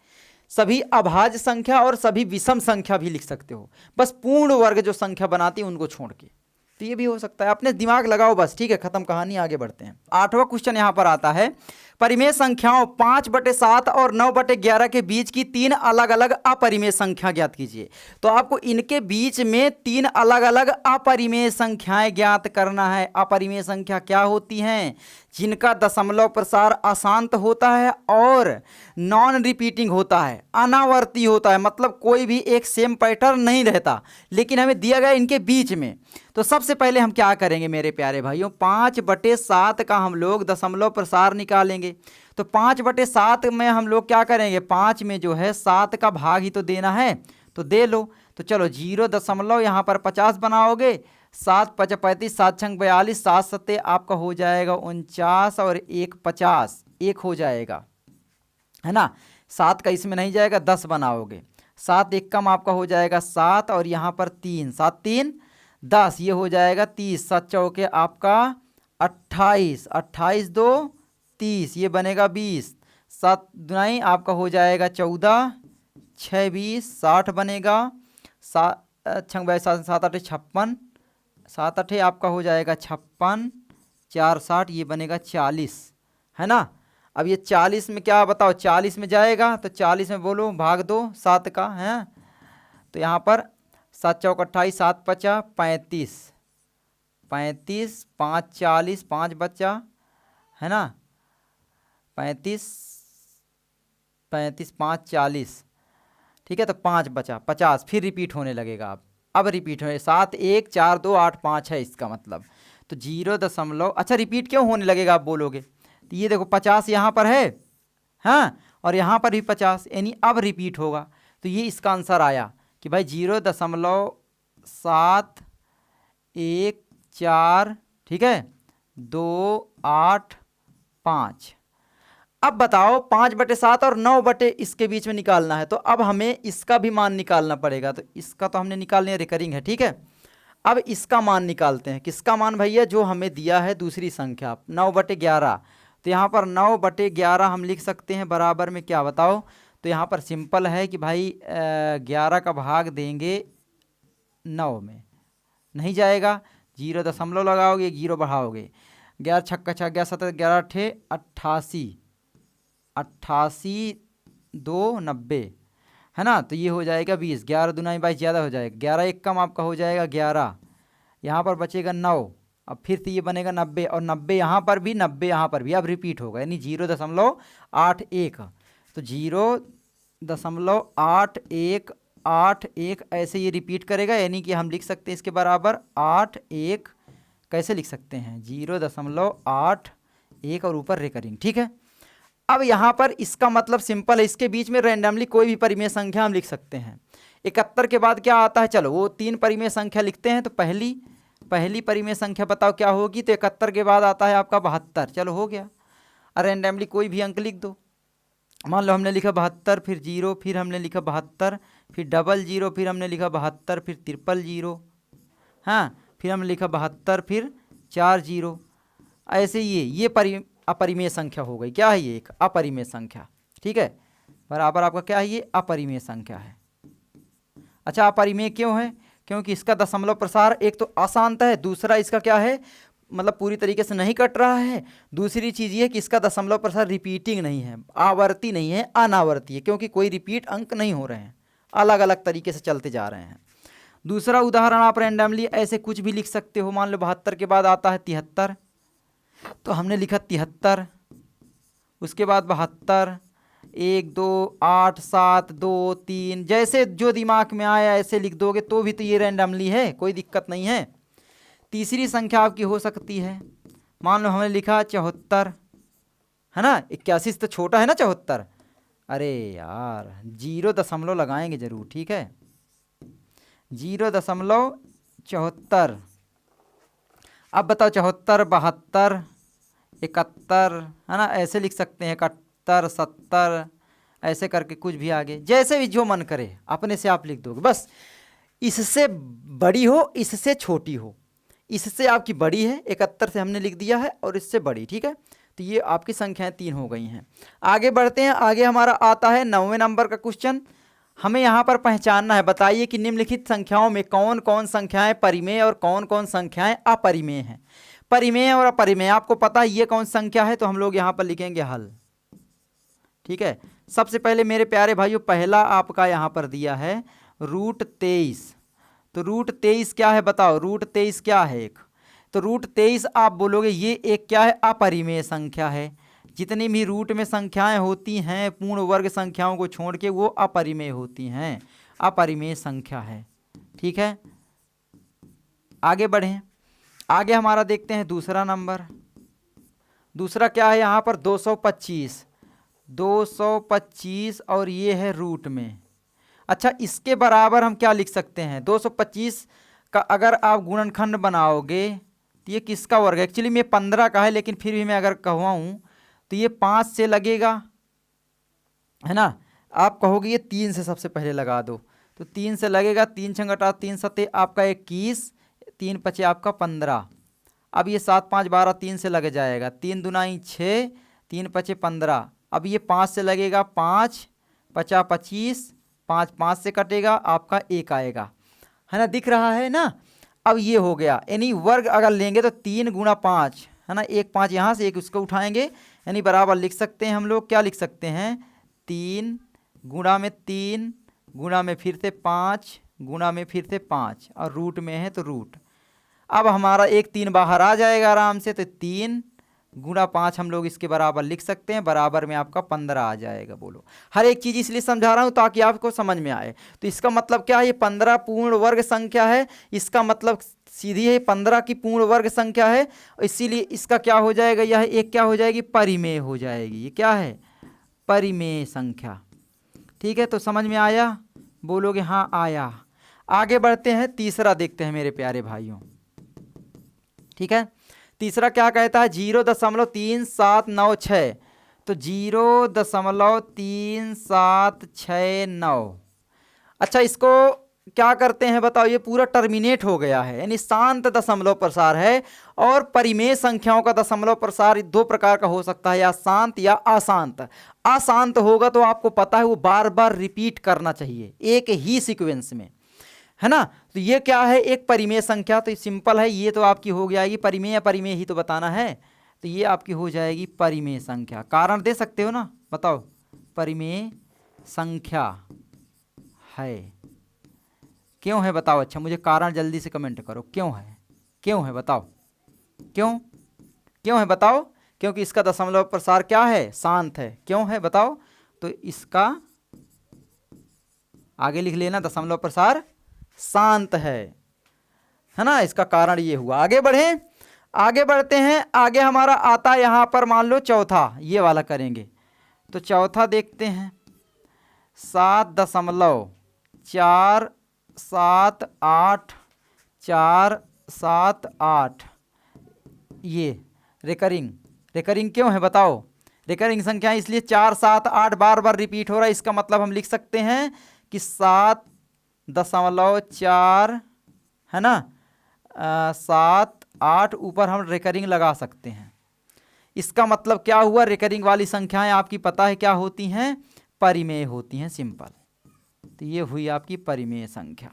सभी अभाज्य संख्या और सभी विषम संख्या भी लिख सकते हो, बस पूर्ण वर्ग जो संख्या बनाती है उनको छोड़ के, तो ये भी हो सकता है। अपने दिमाग लगाओ बस, ठीक है, खत्म कहानी, आगे बढ़ते हैं। 8वां क्वेश्चन यहां पर आता है, परिमेय संख्याओं 5/7 और 9/11 के बीच की 3 अलग अलग अपरिमेय संख्या ज्ञात कीजिए। तो आपको इनके बीच में 3 अलग अलग अपरिमेय संख्याएं ज्ञात करना है। अपरिमेय संख्या क्या होती हैं? जिनका दशमलव प्रसार अशांत होता है और नॉन रिपीटिंग होता है, अनावर्ती होता है, मतलब कोई भी एक सेम पैटर्न नहीं रहता, लेकिन हमें दिया गया इनके बीच में। तो सबसे पहले हम क्या करेंगे मेरे प्यारे भाइयों, 5/7 का हम लोग दशमलव प्रसार निकालेंगे। तो 5/7 में हम लोग क्या करेंगे, 5 में जो है 7 का भाग ही तो देना है, तो दे लो। तो चलो 0 यहाँ पर 50 बनाओगे, 7 5 35, 7 6 42, 7 7 आपका हो जाएगा 49 और 1 50, 1 हो जाएगा, है ना। 7 का इसमें नहीं जाएगा, 10 बनाओगे, 7 1 कम आपका हो जाएगा 7 और यहाँ पर 3, 7 3 10, ये हो जाएगा 30, 7 चौके आपका 28, 28 2 30, ये बनेगा 20, 7 दुनाई आपका हो जाएगा 14, 6 20, 60 बनेगा, 7 6 7 7 8 56, 7 8 आपका हो जाएगा 56, 4 60, ये बनेगा 40, है ना। अब ये 40 में क्या बताओ, 40 में जाएगा, तो 40 में बोलो भाग दो 7 का, है। तो यहाँ पर 7 चौक 28, 7 5 35, 35 5 40, 5 बचा, है ना, 35 35 5 40, ठीक है, तो 5 बचा 50, फिर रिपीट होने लगेगा। अब रिपीट होने 7 1 4 2 8 5 है इसका मतलब। तो 0 अच्छा रिपीट क्यों होने लगेगा आप बोलोगे, तो ये देखो 50 यहाँ पर है, हाँ, और यहाँ पर भी 50, यानी अब रिपीट होगा। तो ये इसका आंसर आया कि भाई 0.714, ठीक है, 2 8 5। अब बताओ 5/7 और 9 इसके बीच में निकालना है, तो अब हमें इसका भी मान निकालना पड़ेगा। तो इसका तो हमने निकाल लिया, रिकरिंग है, ठीक है। अब इसका मान निकालते हैं। किसका मान भैया? जो हमें दिया है दूसरी संख्या 9/11। तो यहाँ पर 9/11 हम लिख सकते हैं बराबर में क्या बताओ। तो यहाँ पर सिंपल है कि भाई 11 का भाग देंगे 9 में, नहीं जाएगा, 0 लगाओगे, 0 बढ़ाओगे, 11 छक्का 6 11 7 11 8 88, 88 2 90, है ना। तो ये हो जाएगा 20, 11 दूना 22 ज़्यादा हो जाएगा, 11 1 कम आपका हो जाएगा 11, यहाँ पर बचेगा 9, अब फिर से ये बनेगा 90 और 90 यहाँ पर भी, 90 यहाँ पर भी, अब रिपीट होगा, यानी 0.81। तो 0.8181 ऐसे ये रिपीट करेगा, यानी कि हम लिख सकते हैं इसके बराबर 81, कैसे लिख सकते हैं 0.81 और ऊपर रिकरिंग, ठीक है। अब यहाँ पर इसका मतलब सिंपल है, इसके बीच में रैंडमली कोई भी परिमेय संख्या हम लिख सकते हैं। 71 के बाद क्या आता है, चलो वो 3 परिमेय संख्या लिखते हैं। तो पहली परिमेय संख्या बताओ क्या होगी। तो 71 के बाद आता है आपका 72, चलो हो गया। और रैंडमली कोई भी अंक लिख दो, मान लो हमने लिखा 72, फिर 0, फिर हमने लिखा 72, फिर 00, फिर हमने लिखा 72, फिर 000, हाँ, फिर हमने लिखा 72, फिर 40, ऐसे ये अपरिमेय संख्या हो गई। क्या है ये? एक अपरिमेय संख्या, ठीक है, बराबर आपका क्या है, ये अपरिमेय संख्या है। अच्छा, अपरिमेय क्यों है? क्योंकि इसका दशमलव प्रसार एक तो अशांत है, दूसरा इसका क्या है, मतलब पूरी तरीके से नहीं कट रहा है। दूसरी चीज़ ये कि इसका दशमलव प्रसार रिपीटिंग नहीं है, आवर्ती नहीं है, अनावर्ती है, क्योंकि कोई रिपीट अंक नहीं हो रहे हैं, अलग अलग तरीके से चलते जा रहे हैं। दूसरा उदाहरण आप रैंडमली ऐसे कुछ भी लिख सकते हो। मान लो 72 के बाद आता है 73, तो हमने लिखा 73, उसके बाद 72, 1 2 8 7 2 3, जैसे जो दिमाग में आया ऐसे लिख दोगे तो भी तो ये रैंडमली है, कोई दिक्कत नहीं है। तीसरी संख्या आपकी हो सकती है, मान लो हमने लिखा 74, है ना, 81 तो छोटा है ना 74, अरे यार 0 लगाएंगे जरूर, ठीक है, 0.74। अब बताओ 74 72 71, है ना, ऐसे लिख सकते हैं 71 70 ऐसे करके कुछ भी आगे, जैसे भी जो मन करे अपने से आप लिख दोगे। बस इससे बड़ी हो, इससे छोटी हो। इससे आपकी बड़ी है 71 से हमने लिख दिया है, और इससे बड़ी, ठीक है। तो ये आपकी संख्याएं 3 हो गई हैं। आगे बढ़ते हैं, आगे हमारा आता है 9वें नंबर का क्वेश्चन। हमें यहाँ पर पहचानना है, बताइए कि निम्नलिखित संख्याओं में कौन कौन संख्याएं परिमेय और कौन कौन संख्याएं अपरिमेय हैं। परिमेय और अपरिमेय आपको पता है ये कौन संख्या है, तो हम लोग यहाँ पर लिखेंगे हल, ठीक है। सबसे पहले मेरे प्यारे भाइयों, पहला आपका यहाँ पर दिया है √23। तो √23 क्या है बताओ, √23 क्या है एक, तो √23 आप बोलोगे ये एक क्या है, अपरिमेय संख्या है। जितनी भी रूट में संख्याएं होती हैं पूर्ण वर्ग संख्याओं को छोड़ के वो अपरिमेय होती हैं, अपरिमेय संख्या है, ठीक है। आगे बढ़ें, आगे हमारा देखते हैं दूसरा नंबर। दूसरा क्या है यहाँ पर 225, 225 और ये है रूट में। अच्छा, इसके बराबर हम क्या लिख सकते हैं, 225 का अगर आप गुणनखंड बनाओगे तो ये किसका वर्ग है, एक्चुअली में 15 का है, लेकिन फिर भी मैं अगर कहूँ तो ये 5 से लगेगा, है ना। आप कहोगे ये 3 से सबसे पहले लगा दो, तो 3 से लगेगा, 3 छंग 3 सते आपका 21, 3 पचे आपका 15। अब ये 7 5 12 3 से लग जाएगा, 3 दूनाई 6, 3 पचे 15। अब ये 5 से लगेगा, 5 पचा 25, 5 5 से कटेगा, आपका 1 आएगा, है ना, दिख रहा है ना। अब ये हो गया, यानी वर्ग अगर लेंगे तो 3 गुणा 5, है ना, 1 5 यहाँ से, 1 उसको उठाएंगे, यानी बराबर लिख सकते हैं हम लोग, क्या लिख सकते हैं, 3 गुणा में 3 गुणा में फिर से 5 गुणा में फिर से 5, और रूट में है तो रूट। अब हमारा 1 3 बाहर आ जाएगा आराम से, तो 3 गुणा 5 हम लोग इसके बराबर लिख सकते हैं, बराबर में आपका 15 आ जाएगा। बोलो, हर एक चीज़ इसलिए समझा रहा हूँ ताकि आपको समझ में आए। तो इसका मतलब क्या है, ये 15 पूर्ण वर्ग संख्या है, इसका मतलब सीधी है 15 की पूर्ण वर्ग संख्या है, इसीलिए इसका क्या हो जाएगा, यह एक क्या हो जाएगी, परिमेय हो जाएगी। ये क्या है, परिमेय संख्या, ठीक है। तो समझ में आया, बोलोगे हाँ आया। आगे बढ़ते हैं, तीसरा देखते हैं मेरे प्यारे भाइयों, ठीक है। तीसरा क्या कहता है, 0.3796, तो 0.3769। अच्छा, इसको क्या करते हैं बताओ, ये पूरा टर्मिनेट हो गया है, यानी शांत दशमलव प्रसार है। और परिमेय संख्याओं का दशमलव प्रसार 2 प्रकार का हो सकता है, या शांत या अशांत। अशांत होगा तो आपको पता है वो बार बार रिपीट करना चाहिए एक ही सीक्वेंस में, है ना। तो ये क्या है, एक परिमेय संख्या, तो सिंपल है, ये तो आपकी हो जाएगी परिमेय, परिमेय ही तो बताना है, तो ये आपकी हो जाएगी परिमेय संख्या। कारण दे सकते हो ना, बताओ, परिमेय संख्या है, क्यों है बताओ। अच्छा, मुझे कारण जल्दी से कमेंट करो, क्यों है, क्यों है बताओ, क्यों क्यों है बताओ। क्योंकि इसका दशमलव प्रसार क्या है, शांत है, क्यों है बताओ। तो इसका आगे लिख लेना, दशमलव प्रसार शांत है ना, इसका कारण ये हुआ। आगे बढ़ें, आगे बढ़ते हैं, आगे हमारा आता है यहाँ पर, मान लो चौथा, ये वाला करेंगे। तो चौथा देखते हैं, 7.478, ये रिकरिंग क्यों है बताओ। रिकरिंग संख्या इसलिए 4 7 8 बार बार रिपीट हो रहा है, इसका मतलब हम लिख सकते हैं कि 7.4, है ना, 7 8 ऊपर हम रिकरिंग लगा सकते हैं। इसका मतलब क्या हुआ, रिकरिंग वाली संख्याएं आपकी पता है क्या होती हैं, परिमेय होती हैं, सिंपल। तो ये हुई आपकी परिमेय संख्या।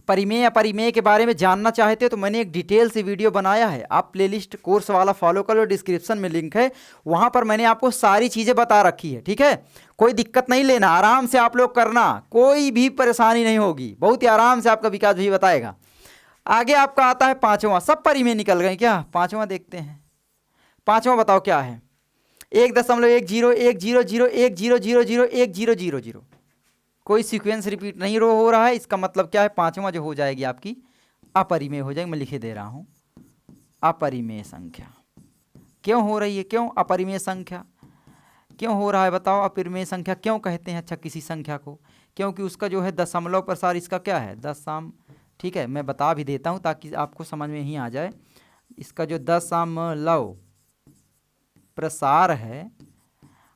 परिमेय अपरिमेय के बारे में जानना चाहते हो तो मैंने एक डिटेल से वीडियो बनाया है, आप प्लेलिस्ट कोर्स वाला फॉलो कर लो, डिस्क्रिप्शन में लिंक है, वहाँ पर मैंने आपको सारी चीज़ें बता रखी है, ठीक है। कोई दिक्कत नहीं लेना, आराम से आप लोग करना, कोई भी परेशानी नहीं होगी, बहुत ही आराम से आपका विकास भी बताएगा। आगे आपका आता है पाँचवां, सब परिमेय निकल गए क्या, पाँचवां देखते हैं। पाँचवां बताओ क्या है, 1.101010101010 कोई सीक्वेंस रिपीट नहीं हो रहा है, इसका मतलब क्या है, पांचवा जो हो जाएगी आपकी अपरिमेय हो जाएगी। मैं लिखे दे रहा हूं, अपरिमेय संख्या। क्यों हो रही है, क्यों अपरिमेय संख्या क्यों हो रहा है बताओ। अपरिमेय संख्या क्यों कहते हैं अच्छा किसी संख्या को, क्योंकि उसका जो है दशमलव प्रसार इसका क्या है, ठीक है, मैं बता भी देता हूं ताकि आपको समझ में ही आ जाए। इसका जो दशमलव प्रसार है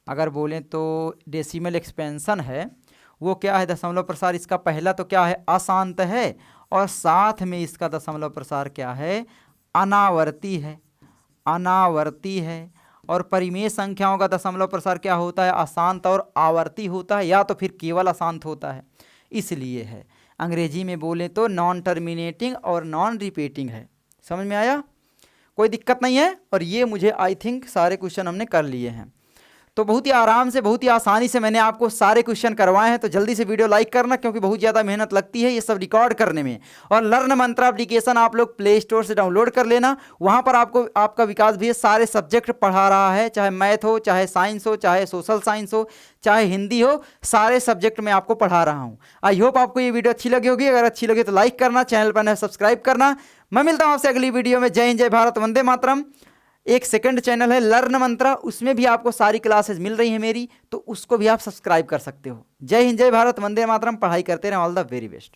अगर बोलें तो डेसिमल एक्सपेंशन है वो क्या है, दशमलव प्रसार इसका पहला तो क्या है, अशांत है, और साथ में इसका दशमलव प्रसार क्या है, अनावर्ती है, अनावर्ती है। और परिमेय संख्याओं का दशमलव प्रसार क्या होता है, अशांत और आवर्ती होता है, या तो फिर केवल अशांत होता है, इसलिए है। अंग्रेजी में बोले तो नॉन टर्मिनेटिंग और नॉन रिपीटिंग है। समझ में आया, कोई दिक्कत नहीं है। और ये मुझे आई थिंक सारे क्वेश्चन हमने कर लिए हैं, तो बहुत ही आराम से, बहुत ही आसानी से मैंने आपको सारे क्वेश्चन करवाए हैं। तो जल्दी से वीडियो लाइक करना, क्योंकि बहुत ज़्यादा मेहनत लगती है ये सब रिकॉर्ड करने में। और लर्न मंत्रा एप्लीकेशन आप लोग प्ले स्टोर से डाउनलोड कर लेना, वहाँ पर आपको आपका विकास भैया सारे सब्जेक्ट पढ़ा रहा है, चाहे मैथ हो, चाहे साइंस हो, चाहे सोशल साइंस हो, चाहे हिंदी हो, सारे सब्जेक्ट मैं आपको पढ़ा रहा हूँ। आई होप आपको ये वीडियो अच्छी लगी होगी। अगर अच्छी लगे तो लाइक करना, चैनल पर सब्सक्राइब करना। मैं मिलता हूँ आपसे अगली वीडियो में। जय हिंद, जय भारत, वंदे मातरम। एक सेकंड चैनल है लर्न मंत्रा, उसमें भी आपको सारी क्लासेस मिल रही हैं मेरी, तो उसको भी आप सब्सक्राइब कर सकते हो। जय हिंद, जय भारत, वंदे मातरम। पढ़ाई करते रहें। All the very best.